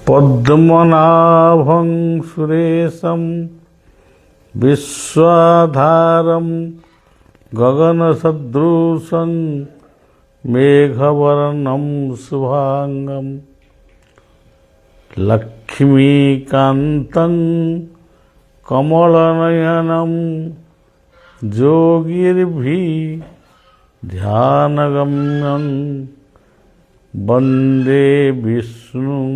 पद्मनाभं सुरेशं विश्वाधारं गगनसदृशं मेघवर्णं शुभांगं लक्ष्मीकान्तं कमलनयनं योगिर्भिध्यानगम्यं वन्दे विष्णुं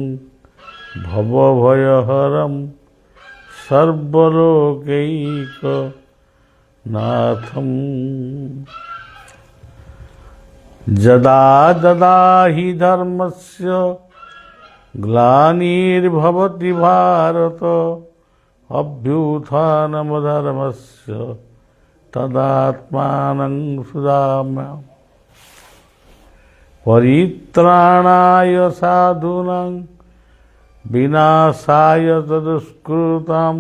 भवभयहरं सर्वलोकैकनाथं। यदा यदा हि धर्मस्य ग्लानिर्भवति भारत अभ्युत्थानमधर्मस्य तदात्मानं सृजाम्यहम्। परित्राणाय साधूनां विनाशाय तदुष्कृतां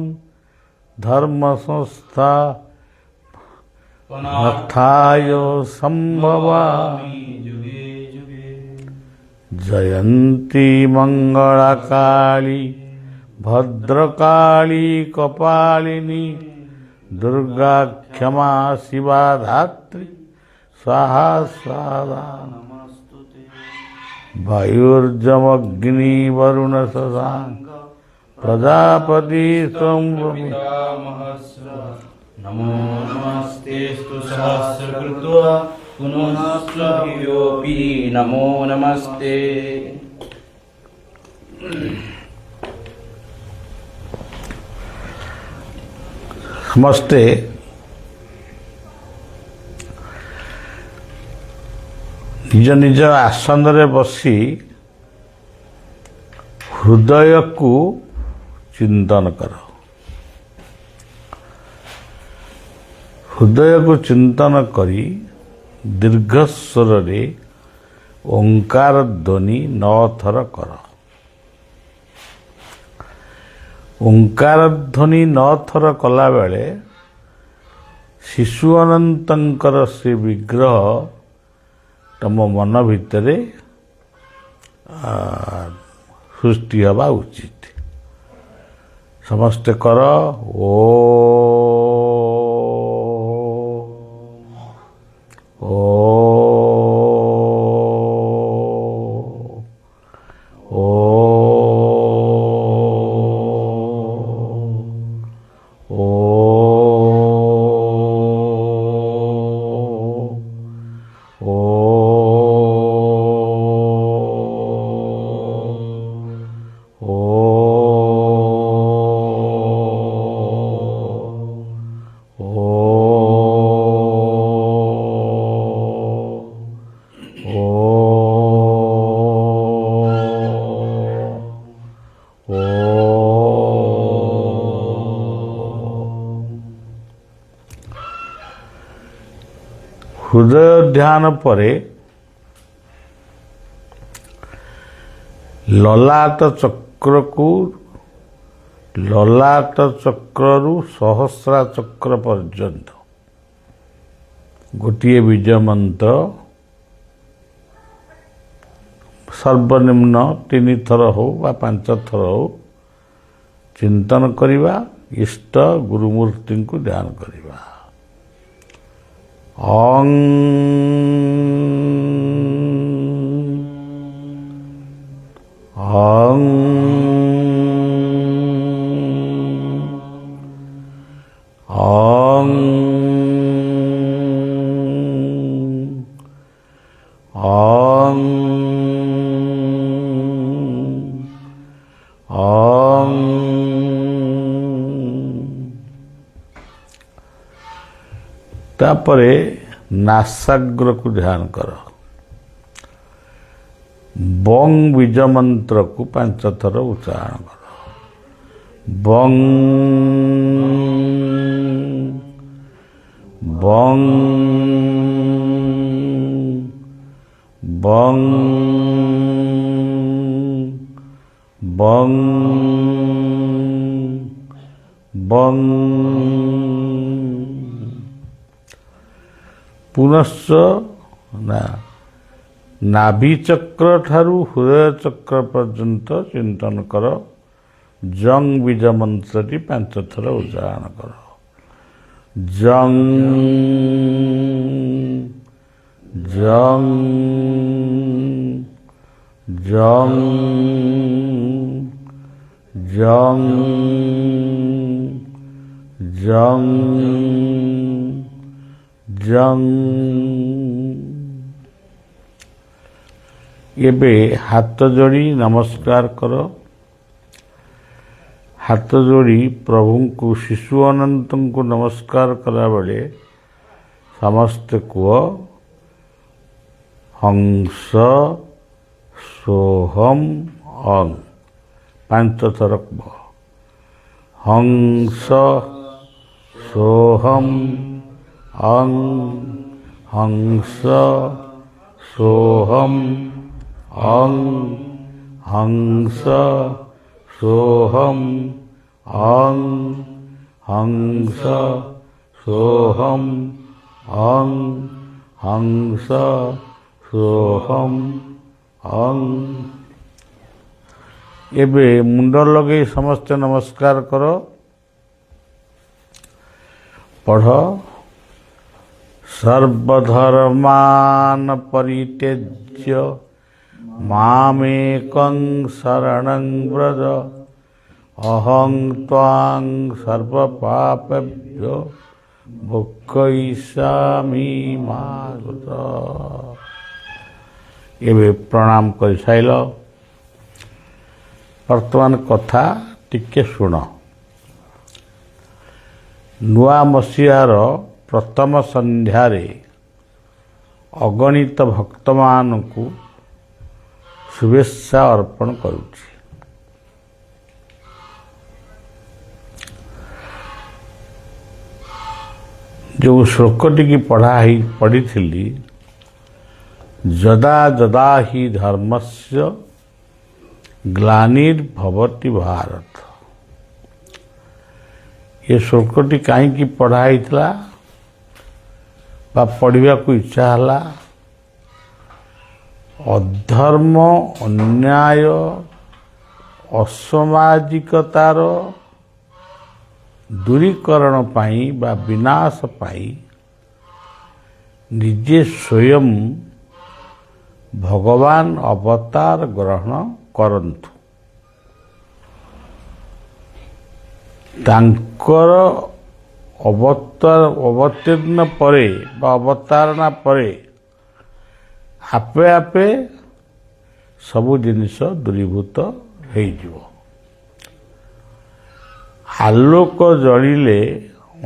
धर्मसंस्थापनार्थाय सम्भवामि युगे युगे। जयन्ती मंगलाकाली भद्रकाली कपालिनी दुर्गा क्षमा शिवा धात्री स्वाहा स्वाहा। वायुर्जमग्नि शशांक प्रजापति नमो नमस्तेस्तु सहस्रकृत्वा पुनश्चयोऽपि नमो नमस्ते। नमस्ते। निज निज आसन रे बसी हृदय को चिंतन कर। हृदय को चिंतन करी दीर्घ स्वर रे ओंकार ध्वनि 9 थर कर। ओंकार ध्वनि 9 थर कला बेले शिशु अनंतर से विग्रह तम मन भितर सृष्टि हवा उचित। समस्ते कर ओ हृदय ध्यान परे ललाट चक्र को ललाट चक्रु सहस्रा चक्र पर्यंत गोटे बीज मंत्र सर्वनिम्न 3 थर हो बा 5 थर हो चिंतन करिबा। इष्ट गुरुमूर्ति को ध्यान करिबा। ओं ओं ओं ओं ओं। तापरे नासाग्र को ध्यान कर। बंग बीज मंत्र को 5 थर उच्चारण कर। बंग बंग बंग बंग बंग। पुनश्च ना ନାଭିଚକ୍ର ଠାରୁ ହୃଦୟ ଚକ୍ର ପର୍ଯ୍ୟନ୍ତ ଚିନ୍ତନ କର। ଜଂ ବୀଜ ମନ୍ତ୍ରଟି 5 ଥର ଉଚ୍ଚାରଣ କର। ଜଂ ଜଂ ଜଂ ଜଂ ଜଂ ଜଂ। ଏବେ ହାତ ଯୋଡ଼ି ନମସ୍କାର କର। ହାତ ଯୋଡ଼ି ପ୍ରଭୁଙ୍କୁ ଶିଶୁ ଅନନ୍ତଙ୍କୁ ନମସ୍କାର କଲାବେଳେ ସମସ୍ତେ କୁହ ହଂସ ସୋହମ୍ ଅଂ। 5 ଥର କୁହ। ହଂସ ସୋହମ୍ ଅଂ ହଂସ ସୋହମ୍ ଅଂ ହଂସ ସୋହମ୍ ଅଂ ହଂସ ସୋହମ୍ ଅଂ ହଂସ ସୋହମ୍ ଅଂ। ଏବେ ମୁଣ୍ଡ ଲଗେଇ ସମସ୍ତେ ନମସ୍କାର କର। ପଢ଼ ସର୍ବଧର୍ମାନ ପରିତ୍ୟଜ୍ୟ ମାମେକଂ ଶରଣଂ ବ୍ରଜ ଅହଂ ତ୍ୱାଂ ସର୍ବପାପେଭ୍ୟୋ ମୋକ୍ଷୟିଷ୍ୟାମି ମା ସୁତ। ଏବେ ପ୍ରଣାମ କରିସାରିଲ। ବର୍ତ୍ତମାନ କଥା ଟିକେ ଶୁଣ। ନୂଆ ମସିହାର ପ୍ରଥମ ସନ୍ଧ୍ୟାରେ ଅଗଣିତ ଭକ୍ତମାନଙ୍କୁ ଶୁଭେଚ୍ଛା ଅର୍ପଣ କରୁଛି। ଯେଉଁ ଶ୍ଲୋକଟିକି ପଢ଼ିଥିଲି ଯଦା ଯଦା ହି ଧର୍ମସ୍ୟ ଗ୍ଲାନିର୍ଭବତି ଭାରତ। ଏ ଶ୍ଲୋକଟି କାହିଁକି ପଢ଼ା ହେଇଥିଲା ବା ପଢ଼ିବାକୁ ଇଚ୍ଛା ହେଲା? ଅଧର୍ମ ଅନ୍ୟାୟ ଅସାମାଜିକତାର ଦୂରୀକରଣ ପାଇଁ ବା ବିନାଶ ପାଇଁ ନିଜେ ସ୍ୱୟଂ ଭଗବାନ ଅବତାର ଗ୍ରହଣ କରନ୍ତୁ। ତାଙ୍କର ଅବତୀର୍ଣ୍ଣ ପରେ ବା ଅବତାରଣା ପରେ ଆପେ ଆପେ ସବୁ ଜିନିଷ ଦୂରୀଭୂତ ହେଇଯିବ। ଆଲୋକ ଜଳିଲେ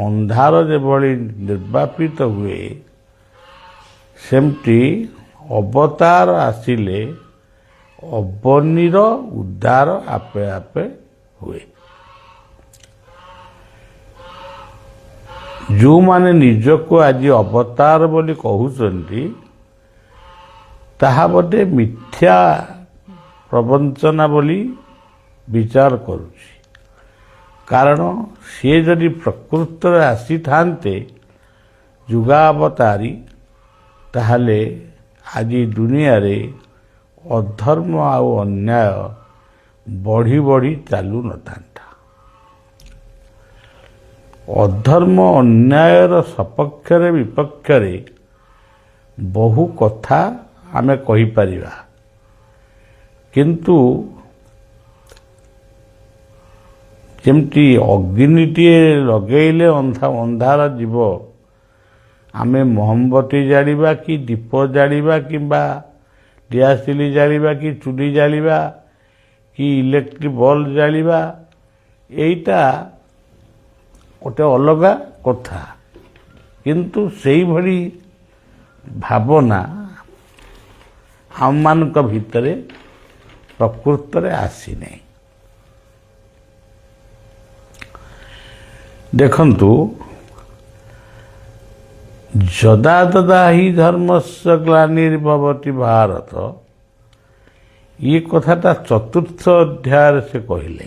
ଅନ୍ଧାର ଯେଭଳି ନିର୍ବାପିତ ହୁଏ, ସେମିତି ଅବତାର ଆସିଲେ ଅବନୀର ଉଦ୍ଧାର ଆପେ ଆପେ ହୁଏ। ଯେଉଁମାନେ ନିଜକୁ ଆଜି ଅବତାର ବୋଲି କହୁଛନ୍ତି, ତାହା ବୋଧେ ମିଥ୍ୟା ପ୍ରବଞ୍ଚନା ବୋଲି ବିଚାର କରୁଛି। କାରଣ ସିଏ ଯଦି ପ୍ରକୃତରେ ଆସିଥାନ୍ତେ ଯୁଗାବତାରୀ, ତାହେଲେ ଆଜି ଦୁନିଆରେ ଅଧର୍ମ ଆଉ ଅନ୍ୟାୟ ବଢ଼ି ବଢ଼ି ଚାଲୁନଥାନ୍ତା। ଅଧର୍ମ ଅନ୍ୟାୟର ସପକ୍ଷରେ ବିପକ୍ଷରେ ବହୁ କଥା ଆମେ କହିପାରିବା, କିନ୍ତୁ ଯେମିତି ଅଗ୍ନିଟିଏ ଲଗେଇଲେ ଅନ୍ଧାର ଯିବ, ଆମେ ମହମବତୀ ଜାଳିବା କି ଦୀପ ଜାଳିବା କିମ୍ବା ଦିଆସିଲି ଜାଳିବା କି ଚୁଲି ଜାଳିବା କି ଇଲେକ୍ଟ୍ରିକ୍ ବଲ୍ବ ଜାଳିବା, ଏଇଟା ଗୋଟେ ଅଲଗା କଥା। କିନ୍ତୁ ସେଇଭଳି ଭାବନା ଆମମାନଙ୍କ ଭିତରେ ପ୍ରକୃତରେ ଆସିନାହିଁ। ଦେଖନ୍ତୁ, ଯଦା ତଦା ହି ଧର୍ମସ୍ୟ ଗ୍ଲାନିର୍ଭବତି ଭାରତ, ଏ କଥାଟା 4ର୍ଥ ଅଧ୍ୟାୟରେ ସେ କହିଲେ।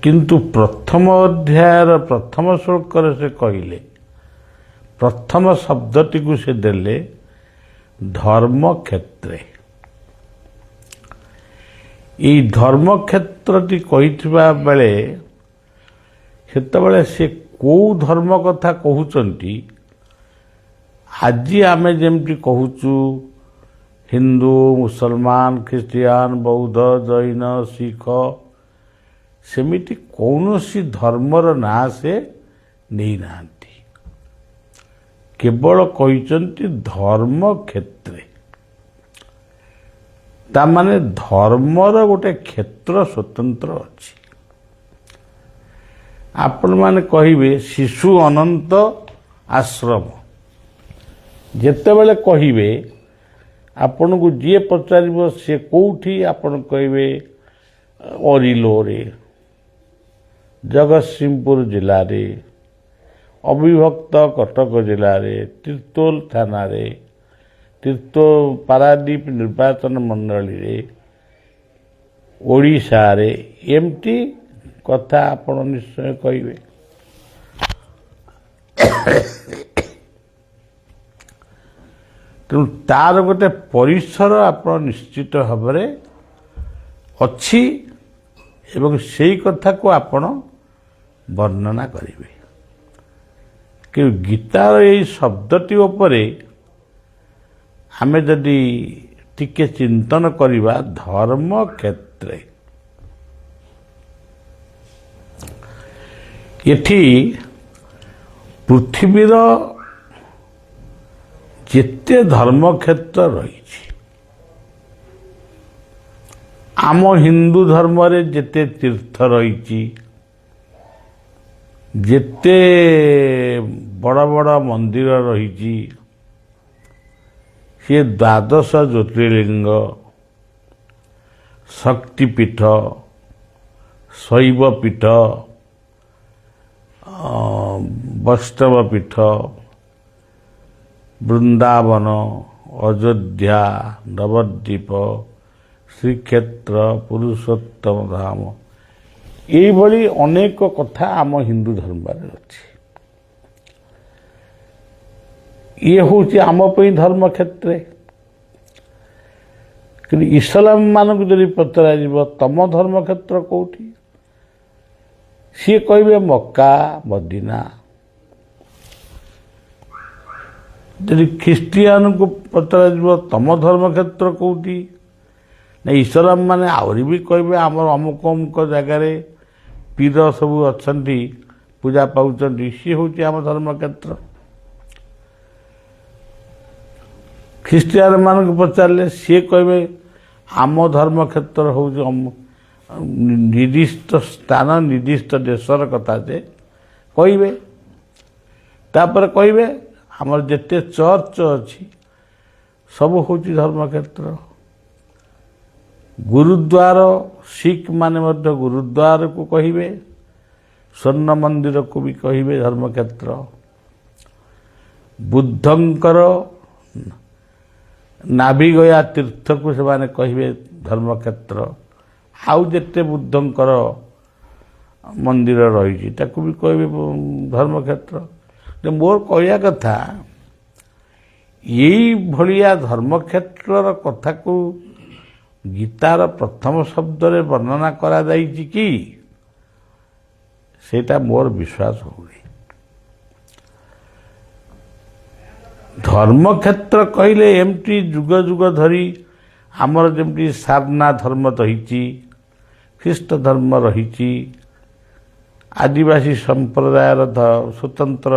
କିନ୍ତୁ ପ୍ରଥମ ଅଧ୍ୟାୟର ପ୍ରଥମ ଶ୍ଲୋକରେ ସେ କହିଲେ, ପ୍ରଥମ ଶବ୍ଦଟିକୁ ସେ ଦେଲେ ଧର୍ମକ୍ଷେତ୍ରେ। ଏଇ ଧର୍ମକ୍ଷେତ୍ରଟି କହିଥିବା ବେଳେ ସେତେବେଳେ ସେ କେଉଁ ଧର୍ମ କଥା କହୁଛନ୍ତି? ଆଜି ଆମେ ଯେମିତି କହୁଛୁ ହିନ୍ଦୁ, ମୁସଲମାନ, ଖ୍ରୀଷ୍ଟିଆନ, ବୌଦ୍ଧ, ଜୈନ, ଶିଖ, ସେମିତି କୌଣସି ଧର୍ମର ନାଁ ସେ ନେଇନାହାନ୍ତି। କେବଳ କହିଛନ୍ତି ଧର୍ମକ୍ଷେତ୍ରେ। ତାମାନେ ଧର୍ମର ଗୋଟେ କ୍ଷେତ୍ର ସ୍ୱତନ୍ତ୍ର ଅଛି। ଆପଣମାନେ କହିବେ ଶିଶୁ ଅନନ୍ତ ଆଶ୍ରମ। ଯେତେବେଳେ କହିବେ ଆପଣଙ୍କୁ ଯିଏ ପଚାରିବ ସେ କେଉଁଠି, ଆପଣ କହିବେ ଅରିଲୋରେ, ଜଗତସିଂହପୁର ଜିଲ୍ଲାରେ, ଅବିଭକ୍ତ କଟକ ଜିଲ୍ଲାରେ, ତିର୍ତ୍ତୋଲ ଥାନାରେ, ତିର୍ତ୍ତୋଲ ପାରାଦୀପ ନିର୍ବାଚନ ମଣ୍ଡଳୀରେ, ଓଡ଼ିଶାରେ, ଏମିତି କଥା ଆପଣ ନିଶ୍ଚୟ କହିବେ। ତେଣୁ ତାର ଗୋଟେ ପରିସର ଆପଣ ନିଶ୍ଚିତ ଭାବରେ ଅଛି ଏବଂ ସେଇ କଥାକୁ ଆପଣ ବର୍ଣ୍ଣନା କରିବେ। କିନ୍ତୁ ଗୀତାର ଏଇ ଶବ୍ଦଟି ଉପରେ ଆମେ ଯଦି ଟିକେ ଚିନ୍ତନ କରିବା, ଧର୍ମକ୍ଷେତ୍ରେ, ଏଠି ପୃଥିବୀର ଯେତେ ଧର୍ମକ୍ଷେତ୍ର ରହିଛି, ଆମ ହିନ୍ଦୁ ଧର୍ମରେ ଯେତେ ତୀର୍ଥ ରହିଛି, ଯେତେ ବଡ଼ ବଡ଼ ମନ୍ଦିର ରହିଛି, ସେ ଦ୍ୱାଦଶ ଜ୍ୟୋତିର୍ଲିଙ୍ଗ, ଶକ୍ତିପୀଠ, ଶୈବପୀଠ, ବୈଷ୍ଣବ ପୀଠ, ବୃନ୍ଦାବନ, ଅଯୋଧ୍ୟା, ନବଦ୍ୱୀପ, ଶ୍ରୀକ୍ଷେତ୍ର, ପୁରୁଷୋତ୍ତମ ଧାମ, ଏଇଭଳି ଅନେକ କଥା ଆମ ହିନ୍ଦୁ ଧର୍ମରେ ଅଛି। ଇଏ ହେଉଛି ଆମ ପାଇଁ ଧର୍ମକ୍ଷେତ୍ରରେ। କିନ୍ତୁ ଇସଲାମ ମାନଙ୍କୁ ଯଦି ପଚରାଯିବ ତମ ଧର୍ମକ୍ଷେତ୍ର କେଉଁଠି, ସିଏ କହିବେ ମକ୍କା, ମଦିନା। ଯଦି ଖ୍ରୀଷ୍ଟିଆନକୁ ପଚରାଯିବ ତମ ଧର୍ମକ୍ଷେତ୍ର କେଉଁଠି, ନା ଇସଲାମ ମାନେ ଆହୁରି ବି କହିବେ ଆମର ଅମୁକ ଅମୁକ ଜାଗାରେ ପୀର ସବୁ ଅଛନ୍ତି, ପୂଜା ପାଉଛନ୍ତି, ସିଏ ହେଉଛି ଆମ ଧର୍ମକ୍ଷେତ୍ର। ଖ୍ରୀଷ୍ଟିଆନ ମାନଙ୍କୁ ପଚାରିଲେ ସିଏ କହିବେ ଆମ ଧର୍ମକ୍ଷେତ୍ର ହେଉଛି ନିର୍ଦ୍ଦିଷ୍ଟ ସ୍ଥାନ, ନିର୍ଦ୍ଦିଷ୍ଟ ଦେଶର କଥା ଯେ କହିବେ। ତାପରେ କହିବେ ଆମର ଯେତେ ଚର୍ଚ୍ଚ ଅଛି ସବୁ ହେଉଛି ଧର୍ମକ୍ଷେତ୍ର। ଗୁରୁଦ୍ୱାର, ଶିଖ ମାନେ ମଧ୍ୟ ଗୁରୁଦ୍ୱାରକୁ କହିବେ, ସ୍ୱର୍ଣ୍ଣ ମନ୍ଦିରକୁ ବି କହିବେ ଧର୍ମକ୍ଷେତ୍ର। ବୁଦ୍ଧଙ୍କର ନାଭିଗୟା ତୀର୍ଥକୁ ସେମାନେ କହିବେ ଧର୍ମକ୍ଷେତ୍ର। ଆଉ ଯେତେ ବୁଦ୍ଧଙ୍କର ମନ୍ଦିର ରହିଛି ତାକୁ ବି କହିବେ ଧର୍ମକ୍ଷେତ୍ର। ମୋର କହିବା କଥା, ଏଇଭଳିଆ ଧର୍ମକ୍ଷେତ୍ରର କଥାକୁ ଗୀତାର ପ୍ରଥମ ଶବ୍ଦରେ ବର୍ଣ୍ଣନା କରାଯାଇଛି କି, ସେଇଟା ମୋର ବିଶ୍ୱାସ ହଉନି। ଧର୍ମକ୍ଷେତ୍ର କହିଲେ ଏମିତି ଯୁଗ ଯୁଗ ଧରି ଆମର ଯେମିତି ସାରନା ଧର୍ମ ରହିଛି, ଖ୍ରୀଷ୍ଟ ଧର୍ମ ରହିଛି, ଆଦିବାସୀ ସମ୍ପ୍ରଦାୟର ସ୍ୱତନ୍ତ୍ର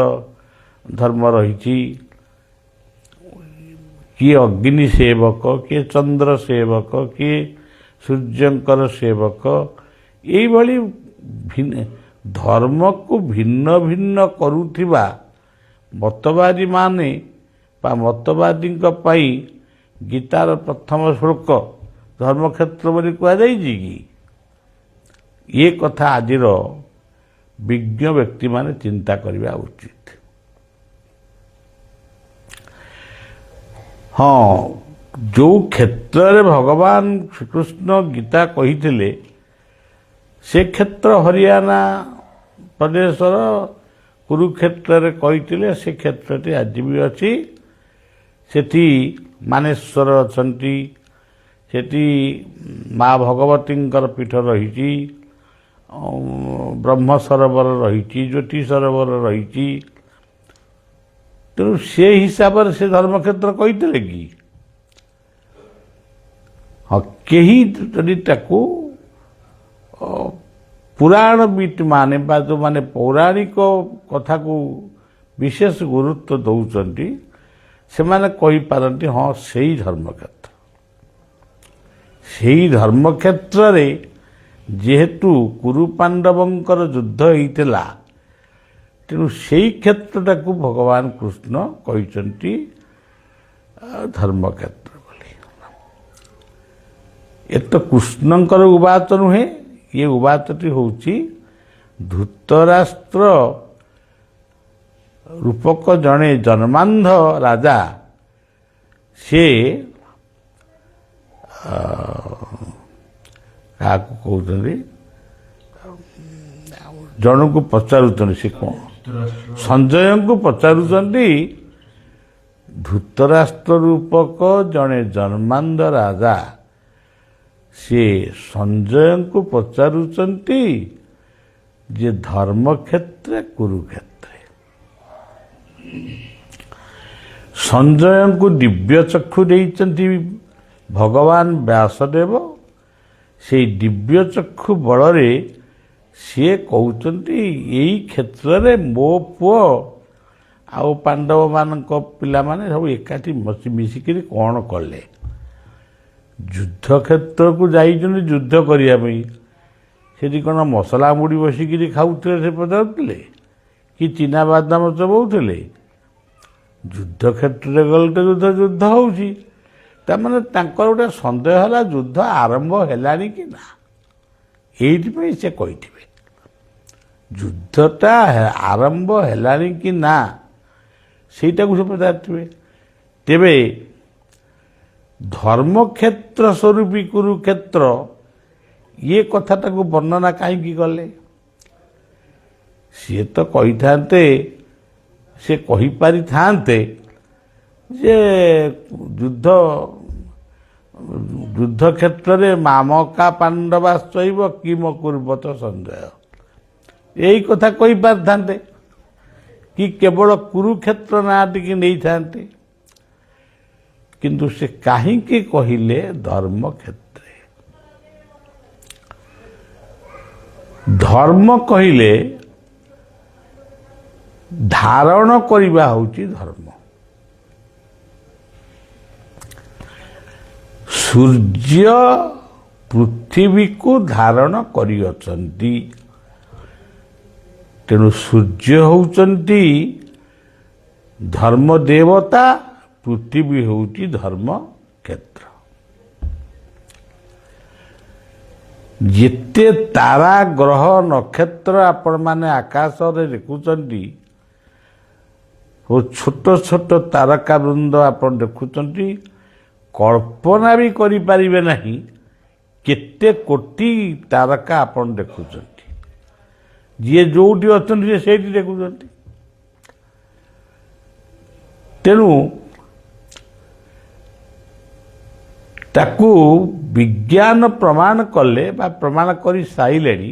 ଧର୍ମ ରହିଛି, କିଏ ଅଗ୍ନି ସେବକ, କିଏ ଚନ୍ଦ୍ର ସେବକ, କିଏ ସୂର୍ଯ୍ୟଙ୍କର ସେବକ, ଏଇଭଳି ଧର୍ମକୁ ଭିନ୍ନ ଭିନ୍ନ କରୁଥିବା ମତବାଦୀମାନେ ବା ମତବାଦୀଙ୍କ ପାଇଁ ଗୀତାର ପ୍ରଥମ ଶ୍ଲୋକ ଧର୍ମକ୍ଷେତ୍ର ବୋଲି କୁହାଯାଇଛି କି? ଏ କଥା ଆଜିର ବିଜ୍ଞ ବ୍ୟକ୍ତିମାନେ ଚିନ୍ତା କରିବା ଉଚିତ। ହଁ, ଯେଉଁ କ୍ଷେତ୍ରରେ ଭଗବାନ ଶ୍ରୀକୃଷ୍ଣ ଗୀତା କହିଥିଲେ ସେ କ୍ଷେତ୍ର ହରିୟାଣା ପ୍ରଦେଶର କୁରୁକ୍ଷେତ୍ରରେ କହିଥିଲେ ସେ କ୍ଷେତ୍ରଟି ଆଜି ବି ଅଛି। ସେଠି ମାନେଶ୍ୱର ଅଛନ୍ତି, ସେଠି ମା ଭଗବତୀଙ୍କର ପୀଠ ରହିଛି, ବ୍ରହ୍ମ ସରୋବର ରହିଛି, ଜ୍ୟୋତି ସରୋବର ରହିଛି। ତେଣୁ ସେ ହିସାବରେ ସେ ଧର୍ମକ୍ଷେତ୍ର କହିଥିଲେ କି? ହଁ, କେହି ଯଦି ତାକୁ ପୁରାଣବିତ୍ ମାନେ ବା ଯେଉଁମାନେ ପୌରାଣିକ କଥାକୁ ବିଶେଷ ଗୁରୁତ୍ୱ ଦେଉଛନ୍ତି ସେମାନେ କହିପାରନ୍ତି ହଁ ସେଇ ଧର୍ମକ୍ଷେତ୍ର। ସେଇ ଧର୍ମକ୍ଷେତ୍ରରେ ଯେହେତୁ କୁରୁ ପାଣ୍ଡବଙ୍କର ଯୁଦ୍ଧ ହେଇଥିଲା, ତେଣୁ ସେଇ କ୍ଷେତ୍ରଟାକୁ ଭଗବାନ କୃଷ୍ଣ କହିଛନ୍ତି ଧର୍ମକ୍ଷେତ୍ର ବୋଲି। ଏ ତ କୃଷ୍ଣଙ୍କର ଉବାଚ ନୁହେଁ, ଏ ଉବାଚଟି ହେଉଛି ଧୃତରାଷ୍ଟ୍ର ରୂପକ ଜଣେ ଜନ୍ମାନ୍ଧ ରାଜା, ସେ କାହାକୁ କହୁଛନ୍ତି, ଜଣକୁ ପଚାରୁଛନ୍ତି, ସେ କ'ଣ ସଞ୍ଜୟଙ୍କୁ ପଚାରୁଛନ୍ତି, ଧୃତରାଷ୍ଟ୍ର ରୂପକ ଜଣେ ଜନ୍ମାନ୍ଧ ରାଜା ସେ ସଞ୍ଜୟଙ୍କୁ ପଚାରୁଛନ୍ତି ଯେ ଧର୍ମକ୍ଷେତ୍ରେ କୁରୁକ୍ଷେତ୍ରେ। ସଞ୍ଜୟଙ୍କୁ ଦିବ୍ୟ ଚକ୍ଷୁ ଦେଇଛନ୍ତି ଭଗବାନ ବ୍ୟାସଦେବ। ସେଇ ଦିବ୍ୟ ଚକ୍ଷୁ ବଳରେ ସିଏ କହୁଛନ୍ତି ଏଇ କ୍ଷେତ୍ରରେ ମୋ ପୁଅ ଆଉ ପାଣ୍ଡବମାନଙ୍କ ପିଲାମାନେ ସବୁ ଏକାଠି ମିଶିକିରି କ'ଣ କଲେ? ଯୁଦ୍ଧକ୍ଷେତ୍ରକୁ ଯାଇଛନ୍ତି ଯୁଦ୍ଧ କରିବା ପାଇଁ, ସେଠି କ'ଣ ମସଲା ମୁଢ଼ି ବସିକିରି ଖାଉଥିଲେ ସେ ପଚାରୁଥିଲେ କି ଚିନାବାଦାମ ଚବଉଥିଲେ? ଯୁଦ୍ଧକ୍ଷେତ୍ରରେ ଗଲେ ତ ଯୁଦ୍ଧ ହେଉଛି। ତାମାନେ ତାଙ୍କର ଗୋଟେ ସନ୍ଦେହ ହେଲା ଯୁଦ୍ଧ ଆରମ୍ଭ ହେଲାଣି କି ନା। ଏଇଥିପାଇଁ ସେ କହିଥିବେ ଯୁଦ୍ଧଟା ଆରମ୍ଭ ହେଲାଣି କି ନା, ସେଇଟାକୁ ସେ ପଚାରିଥିବେ। ତେବେ ଧର୍ମକ୍ଷେତ୍ର ସ୍ୱରୂପୀ କୁରୁକ୍ଷେତ୍ର ଇଏ କଥାଟାକୁ ବର୍ଣ୍ଣନା କାହିଁକି କଲେ? ସିଏ ତ କହିଥାନ୍ତେ, ସେ କହିପାରିଥାନ୍ତେ ଯେ ଯୁଦ୍ଧକ୍ଷେତ୍ରରେ ମାମକା ପାଣ୍ଡବାଶ୍ଚୈବ କିମ କୁର୍ବତ ସଞ୍ଜୟ, ଏଇ କଥା କହିପାରିଥାନ୍ତେ କି କେବଳ କୁରୁକ୍ଷେତ୍ର ନାଁ ଟିକେ ନେଇଥାନ୍ତେ। କିନ୍ତୁ ସେ କାହିଁକି କହିଲେ ଧର୍ମକ୍ଷେତ୍ରେ? ଧର୍ମ କହିଲେ ଧାରଣ କରିବା ହେଉଛି ଧର୍ମ। ସୂର୍ଯ୍ୟ ପୃଥିବୀକୁ ଧାରଣ କରିଅଛନ୍ତି, ତେଣୁ ସୂର୍ଯ୍ୟ ହେଉଛନ୍ତି ଧର୍ମ ଦେବତା, ପୃଥିବୀ ହେଉଛି ଧର୍ମକ୍ଷେତ୍ର। ଯେତେ ତାରା ଗ୍ରହ ନକ୍ଷତ୍ର ଆପଣମାନେ ଆକାଶରେ ଦେଖୁଛନ୍ତି ଓ ଛୋଟ ଛୋଟ ତାରକା ବୃନ୍ଦ ଆପଣ ଦେଖୁଛନ୍ତି, କଳ୍ପନା ବି କରିପାରିବେ ନାହିଁ କେତେ କୋଟି ତାରକା ଆପଣ ଦେଖୁଛନ୍ତି। ଯିଏ ଯୋଉଠି ଅଛନ୍ତି ସେ ସେଇଠି ଦେଖୁଛନ୍ତି। ତେଣୁ ତାକୁ ବିଜ୍ଞାନ ପ୍ରମାଣ କଲେ ବା ପ୍ରମାଣ କରି ସାରିଲେଣି,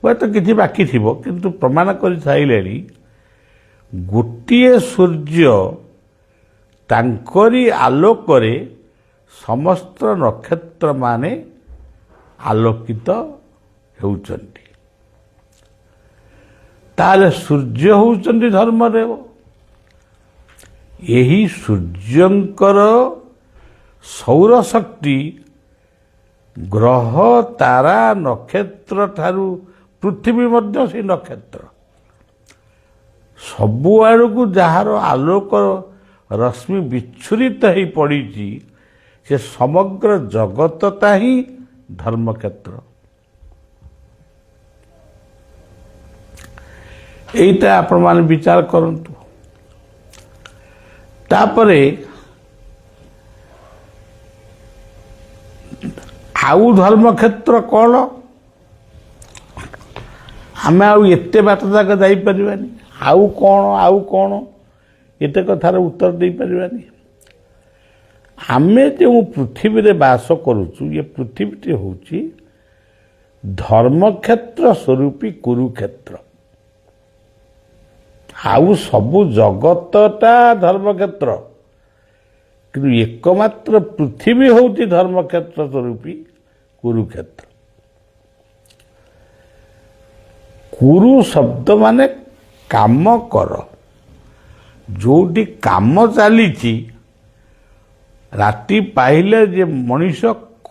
ହୁଏତ କିଛି ବାକି ଥିବ କିନ୍ତୁ ପ୍ରମାଣ କରି ସାରିଲେଣି, ଗୋଟିଏ ସୂର୍ଯ୍ୟ ତାଙ୍କରି ଆଲୋକରେ ସମସ୍ତ ନକ୍ଷତ୍ରମାନେ ଆଲୋକିତ ହେଉଛନ୍ତି। ତାହେଲେ ସୂର୍ଯ୍ୟ ହେଉଛନ୍ତି ଧର୍ମଦେବ। ଏହି ସୂର୍ଯ୍ୟଙ୍କର ସୌରଶକ୍ତି ଗ୍ରହ ତାରା ନକ୍ଷତ୍ର ଠାରୁ ପୃଥିବୀ ମଧ୍ୟ ସେଇ ନକ୍ଷତ୍ର ସବୁଆଡ଼କୁ ଯାହାର ଆଲୋକ ରଶ୍ମି ବିଚ୍ଛୁରିତ ହେଇ ପଡ଼ିଛି, ସେ ସମଗ୍ର ଜଗତଟା ହିଁ ଧର୍ମକ୍ଷେତ୍ର। এইটা ଆପଣମାନେ ବିଚାର କରନ୍ତୁ। ତାପରେ ଆଉ ଧର୍ମକ୍ଷେତ୍ର କ'ଣ? ଆମେ ଆଉ ଏତେ ବାଟ ଯାକ ଯାଇପାରିବାନି। ଆଉ କ'ଣ ଏତେ କଥାର ଉତ୍ତର ଦେଇପାରିବାନି। ଆମେ ଯେଉଁ ପୃଥିବୀରେ ବାସ କରୁଛୁ, ଏ ପୃଥିବୀଟି ହେଉଛି ଧର୍ମକ୍ଷେତ୍ର ସ୍ୱରୂପୀ କୁରୁକ୍ଷେତ୍ର। ଆଉ ସବୁ ଜଗତଟା ଧର୍ମକ୍ଷେତ୍ର, କିନ୍ତୁ ଏକମାତ୍ର ପୃଥିବୀ ହେଉଛି ଧର୍ମକ୍ଷେତ୍ର ସ୍ୱରୂପୀ କୁରୁକ୍ଷେତ୍ର। କୁରୁ ଶବ୍ଦ ମାନେ କାମ କର। ଯେଉଁଠି କାମ ଚାଲିଛି, ରାତି ପାଇଲେ ଯେ ମଣିଷ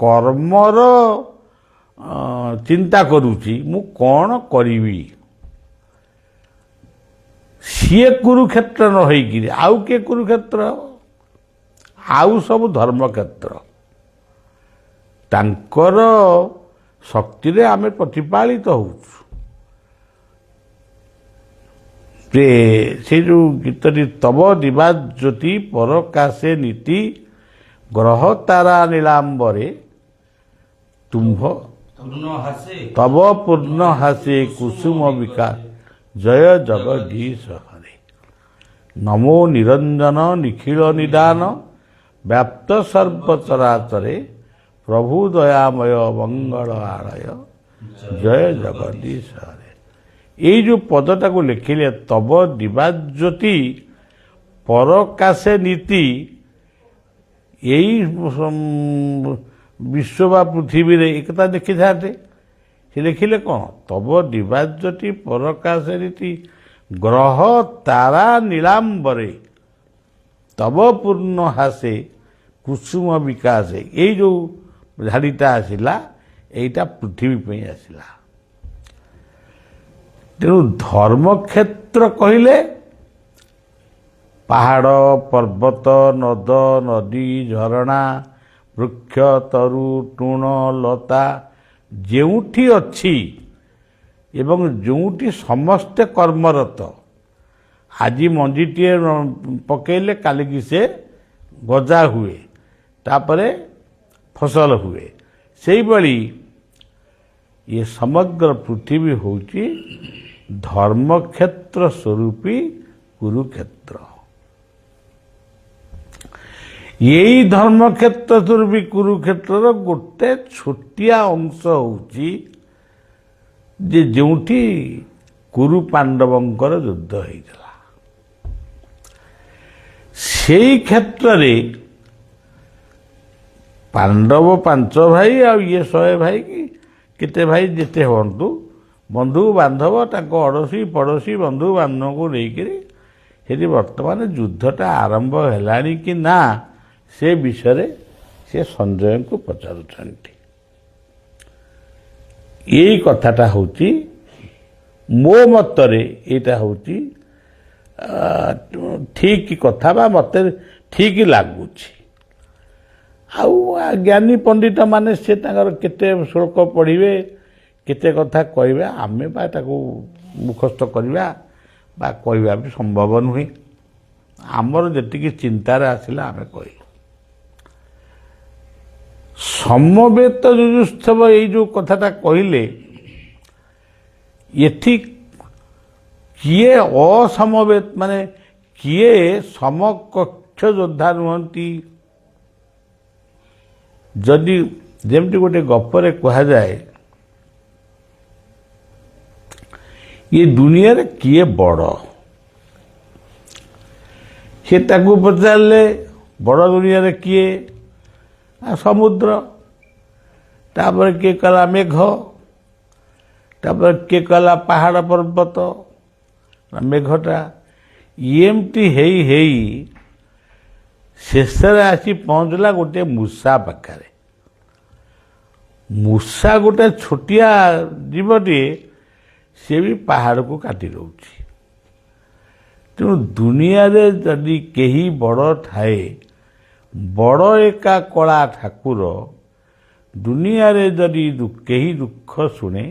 କର୍ମର ଚିନ୍ତା କରୁଛି, ମୁଁ କ'ଣ କରିବି, ସିଏ କୁରୁକ୍ଷେତ୍ର ନ ହେଇକିରି ଆଉ କିଏ କୁରୁକ୍ଷେତ୍ର? ଆଉ ସବୁ ଧର୍ମକ୍ଷେତ୍ର। ତାଙ୍କର ଶକ୍ତିରେ ଆମେ ପ୍ରତିପାଳିତ ହେଉଛୁ। ସେ ଯେଉଁ ଗୀତଟି ତବ ଦିବା ଜ୍ୟୋତି ପରକାଶେ ନୀତି ଗ୍ରହ ତାରା ନୀଳାମ୍ବରେ ତୁମ୍ଭ ତବ ପୂର୍ଣ୍ଣ ହାସେ କୁସୁମ ବିକାଶ ଜୟ ଜଗଦୀଶ ହରେ। ନମୋ ନିରଞ୍ଜନ ନିଖିଳ ନିଦାନ ବ୍ୟାପ୍ତ ସର୍ବଚରାଚରେ ପ୍ରଭୁ ଦୟାମୟ ମଙ୍ଗଳ ଆଳୟ ଜୟ ଜଗଦୀଶ ହରେ। ଏଇ ଯେଉଁ ପଦଟାକୁ ଲେଖିଲେ ତବ ଦିବାଜ୍ୟୋତି ପରକାଶେ ନୀତି, ଏଇ ବିଶ୍ୱ ବା ପୃଥିବୀରେ ଏକଥା ଦେଖିଥାନ୍ତେ। ସେ ଲେଖିଲେ କ'ଣ? ତବ ଦିବାଜ୍ୟୋତି ପରକାଶେ ନୀତି ଗ୍ରହ ତାରା ନୀଳାମ୍ବରେ ତବ ପୂର୍ଣ୍ଣ ହାସେ କୁସୁମ ବିକାଶେ। ଏଇ ଯେଉଁ ଧାଡ଼ିଟା ଆସିଲା, ଏଇଟା ପୃଥିବୀ ପାଇଁ ଆସିଲା। ତେଣୁ ଧର୍ମକ୍ଷେତ୍ର କହିଲେ ପାହାଡ଼ ପର୍ବତ ନଦ ନଦୀ ଝରଣା ବୃକ୍ଷ ତରୁ ତୃଣ ଲତା ଯେଉଁଠି ଅଛି ଏବଂ ଯେଉଁଠି ସମସ୍ତେ କର୍ମରତ। ଆଜି ମଞ୍ଜିଟିଏ ପକେଇଲେ କାଲିକି ସେ ଗଜା ହୁଏ, ତାପରେ ଫସଲ ହୁଏ। ସେଇଭଳି ଏ ସମଗ୍ର ପୃଥିବୀ ହେଉଛି ଧର୍ମକ୍ଷେତ୍ର ସ୍ୱରୂପୀ କୁରୁକ୍ଷେତ୍ର। ଏଇ ଧର୍ମକ୍ଷେତ୍ର ସ୍ୱରୂପୀ କୁରୁକ୍ଷେତ୍ରର ଗୋଟେ ଛୋଟିଆ ଅଂଶ ହେଉଛି ଯେ ଯେଉଁଠି କୁରୁ ପାଣ୍ଡବଙ୍କର ଯୁଦ୍ଧ ହେଇଥିଲା। ସେଇ କ୍ଷେତ୍ରରେ ପାଣ୍ଡବ 5 ଭାଇ ଆଉ ଇଏ 100 ଭାଇ କି କେତେ ଭାଇ ଯେତେ ହୁଅନ୍ତୁ, ବନ୍ଧୁ ବାନ୍ଧବ ତାଙ୍କ ଅଡ଼ୋଶୀ ପଡ଼ୋଶୀ ବନ୍ଧୁ ବାନ୍ଧବଙ୍କୁ ନେଇକରି ସେଠି ବର୍ତ୍ତମାନ ଯୁଦ୍ଧଟା ଆରମ୍ଭ ହେଲାଣି କି ନା, ସେ ବିଷୟରେ ସେ ସଞ୍ଜୟଙ୍କୁ ପଚାରୁଛନ୍ତି। ଏଇ କଥାଟା ହେଉଛି ମୋ ମତରେ ଏଇଟା ହେଉଛି ଠିକ୍ କଥା ବା ମୋତେ ଠିକ୍ ଲାଗୁଛି। ଆଉ ଜ୍ଞାନୀ ପଣ୍ଡିତ ମାନେ ସେ ତାଙ୍କର କେତେ ଶ୍ଲୋକ ପଢ଼ିବେ, କେତେ କଥା କହିବେ, ଆମେ ବା ତାକୁ ମୁଖସ୍ଥ କରିବା ବା କହିବା ବି ସମ୍ଭବ ନୁହେଁ। ଆମର ଯେତିକି ଚିନ୍ତାରେ ଆସିଲା ଆମେ କହିଲୁ। ସମବେତ ଯୁଯୁସ୍ଥବ ଏଇ ଯେଉଁ କଥାଟା କହିଲେ, ଏଠି କିଏ ଅସମବେତ ମାନେ କିଏ ସମକକ୍ଷ ଯୋଦ୍ଧା ନୁହନ୍ତି? ଯଦି ଯେମିତି ଗୋଟେ ଗପରେ କୁହାଯାଏ, ଏ ଦୁନିଆରେ କିଏ ବଡ଼? ସେ ତାକୁ ପଚାରିଲେ ବଡ଼ ଦୁନିଆରେ କିଏ? ସମୁଦ୍ର। ତାପରେ କିଏ କଲା ମେଘ, ତାପରେ କିଏ କଲା ପାହାଡ଼ ପର୍ବତ। ମେଘଟା ଏମିତି ହେଇ ହେଇ ଶେଷରେ ଆସି ପହଞ୍ଚିଲା ଗୋଟିଏ ମୂଷା ପାଖରେ। ମୂଷା ଗୋଟେ ଛୋଟିଆ ଜୀବଟିଏ, ସେ ବି ପାହାଡ଼କୁ କାଟି ଦେଉଛି। ତେଣୁ ଦୁନିଆରେ ଯଦି କେହି ବଡ଼ ଥାଏ, ବଡ଼ ଏକା କଳା ଠାକୁର। ଦୁନିଆରେ ଯଦି କେହି ଦୁଃଖ ଶୁଣେ,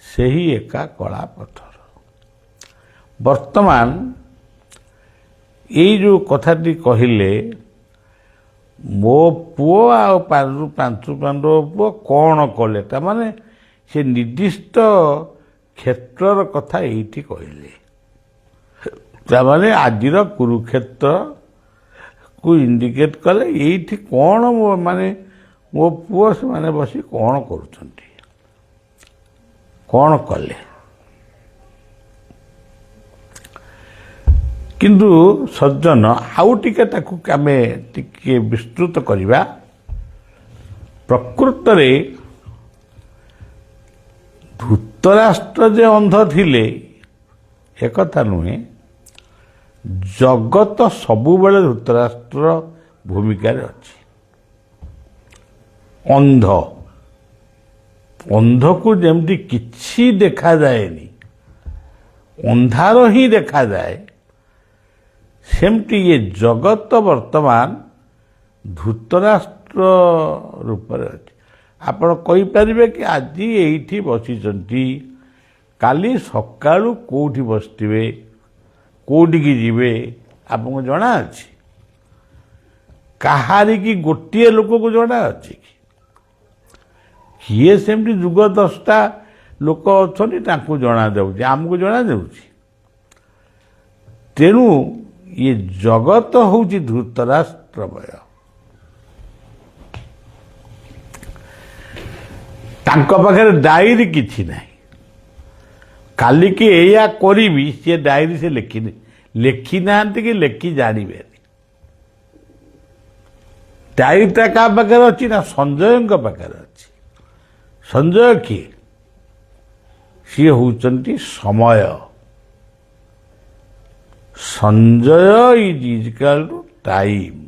ସେହି ଏକା କଳା ପଥର। ବର୍ତ୍ତମାନ ଏଇ ଯେଉଁ କଥାଟି କହିଲେ, ମୋ ପୁଅ ଆଉ ପାଞ୍ଚ ପାଣ୍ଡବ ପୁଅ କ'ଣ କଲେ, ତାମାନେ ସେ ନିର୍ଦ୍ଦିଷ୍ଟ କ୍ଷେତ୍ରର କଥା ଏଇଠି କହିଲେ। ତାମାନେ ଆଜିର କୁରୁକ୍ଷେତ୍ରକୁ ଇଣ୍ଡିକେଟ୍ କଲେ। ଏଇଠି କ'ଣ ମାନେ ମୋ ପୁଅ ସେମାନେ ବସି କ'ଣ କରୁଛନ୍ତି, କ'ଣ କଲେ। କିନ୍ତୁ ସଜ୍ଜନ ଆଉ ଟିକେ ତାକୁ ଆମେ ଟିକେ ବିସ୍ତୃତ କରିବା। ପ୍ରକୃତରେ ଧୃତରାଷ୍ଟ୍ର ଯେ ଅନ୍ଧ ଥିଲେ ଏକଥା ନୁହେଁ, ଜଗତ ସବୁବେଳେ ଧୃତରାଷ୍ଟ୍ର ଭୂମିକାରେ ଅଛି। ଅନ୍ଧକୁ ଯେମିତି କିଛି ଦେଖାଯାଏନି, ଅନ୍ଧାର ହିଁ ଦେଖାଯାଏ, ସେମିତି ଏ ଜଗତ ବର୍ତ୍ତମାନ ଧୃତରାଷ୍ଟ୍ର ରୂପରେ ଅଛି। ଆପଣ କହିପାରିବେ କି ଆଜି ଏଇଠି ବସିଛନ୍ତି, କାଲି ସକାଳୁ କେଉଁଠି ବସିଥିବେ, କେଉଁଠିକି ଯିବେ ଆପଣଙ୍କୁ ଜଣାଅଛି? କାହାରିକି ଗୋଟିଏ ଲୋକକୁ ଜଣାଅଛି କି? କିଏ ସେମିତି ଯୁଗ 10ଟା ଲୋକ ଅଛନ୍ତି ତାଙ୍କୁ ଜଣାଯାଉଛି, ଆମକୁ ଜଣାଯାଉଛି। ତେଣୁ ଇଏ ଜଗତ ହେଉଛି ଧୃତରାଷ୍ଟ୍ରମୟ। ତାଙ୍କ ପାଖରେ ଡାଇରୀ କିଛି ନାହିଁ। କାଲିକି ଏଇଆ କରିବି ସିଏ ଡାଇରୀ ସେ ଲେଖିନାହାନ୍ତି କି ଲେଖି ଜାଣିବେନି। ଡାଇରୀଟା କାହା ପାଖରେ ଅଛି ନା ସଞ୍ଜୟଙ୍କ ପାଖରେ ଅଛି। ସଞ୍ଜୟ କିଏ? ସିଏ ହେଉଛନ୍ତି ସମୟ। Sanjay is equal to time.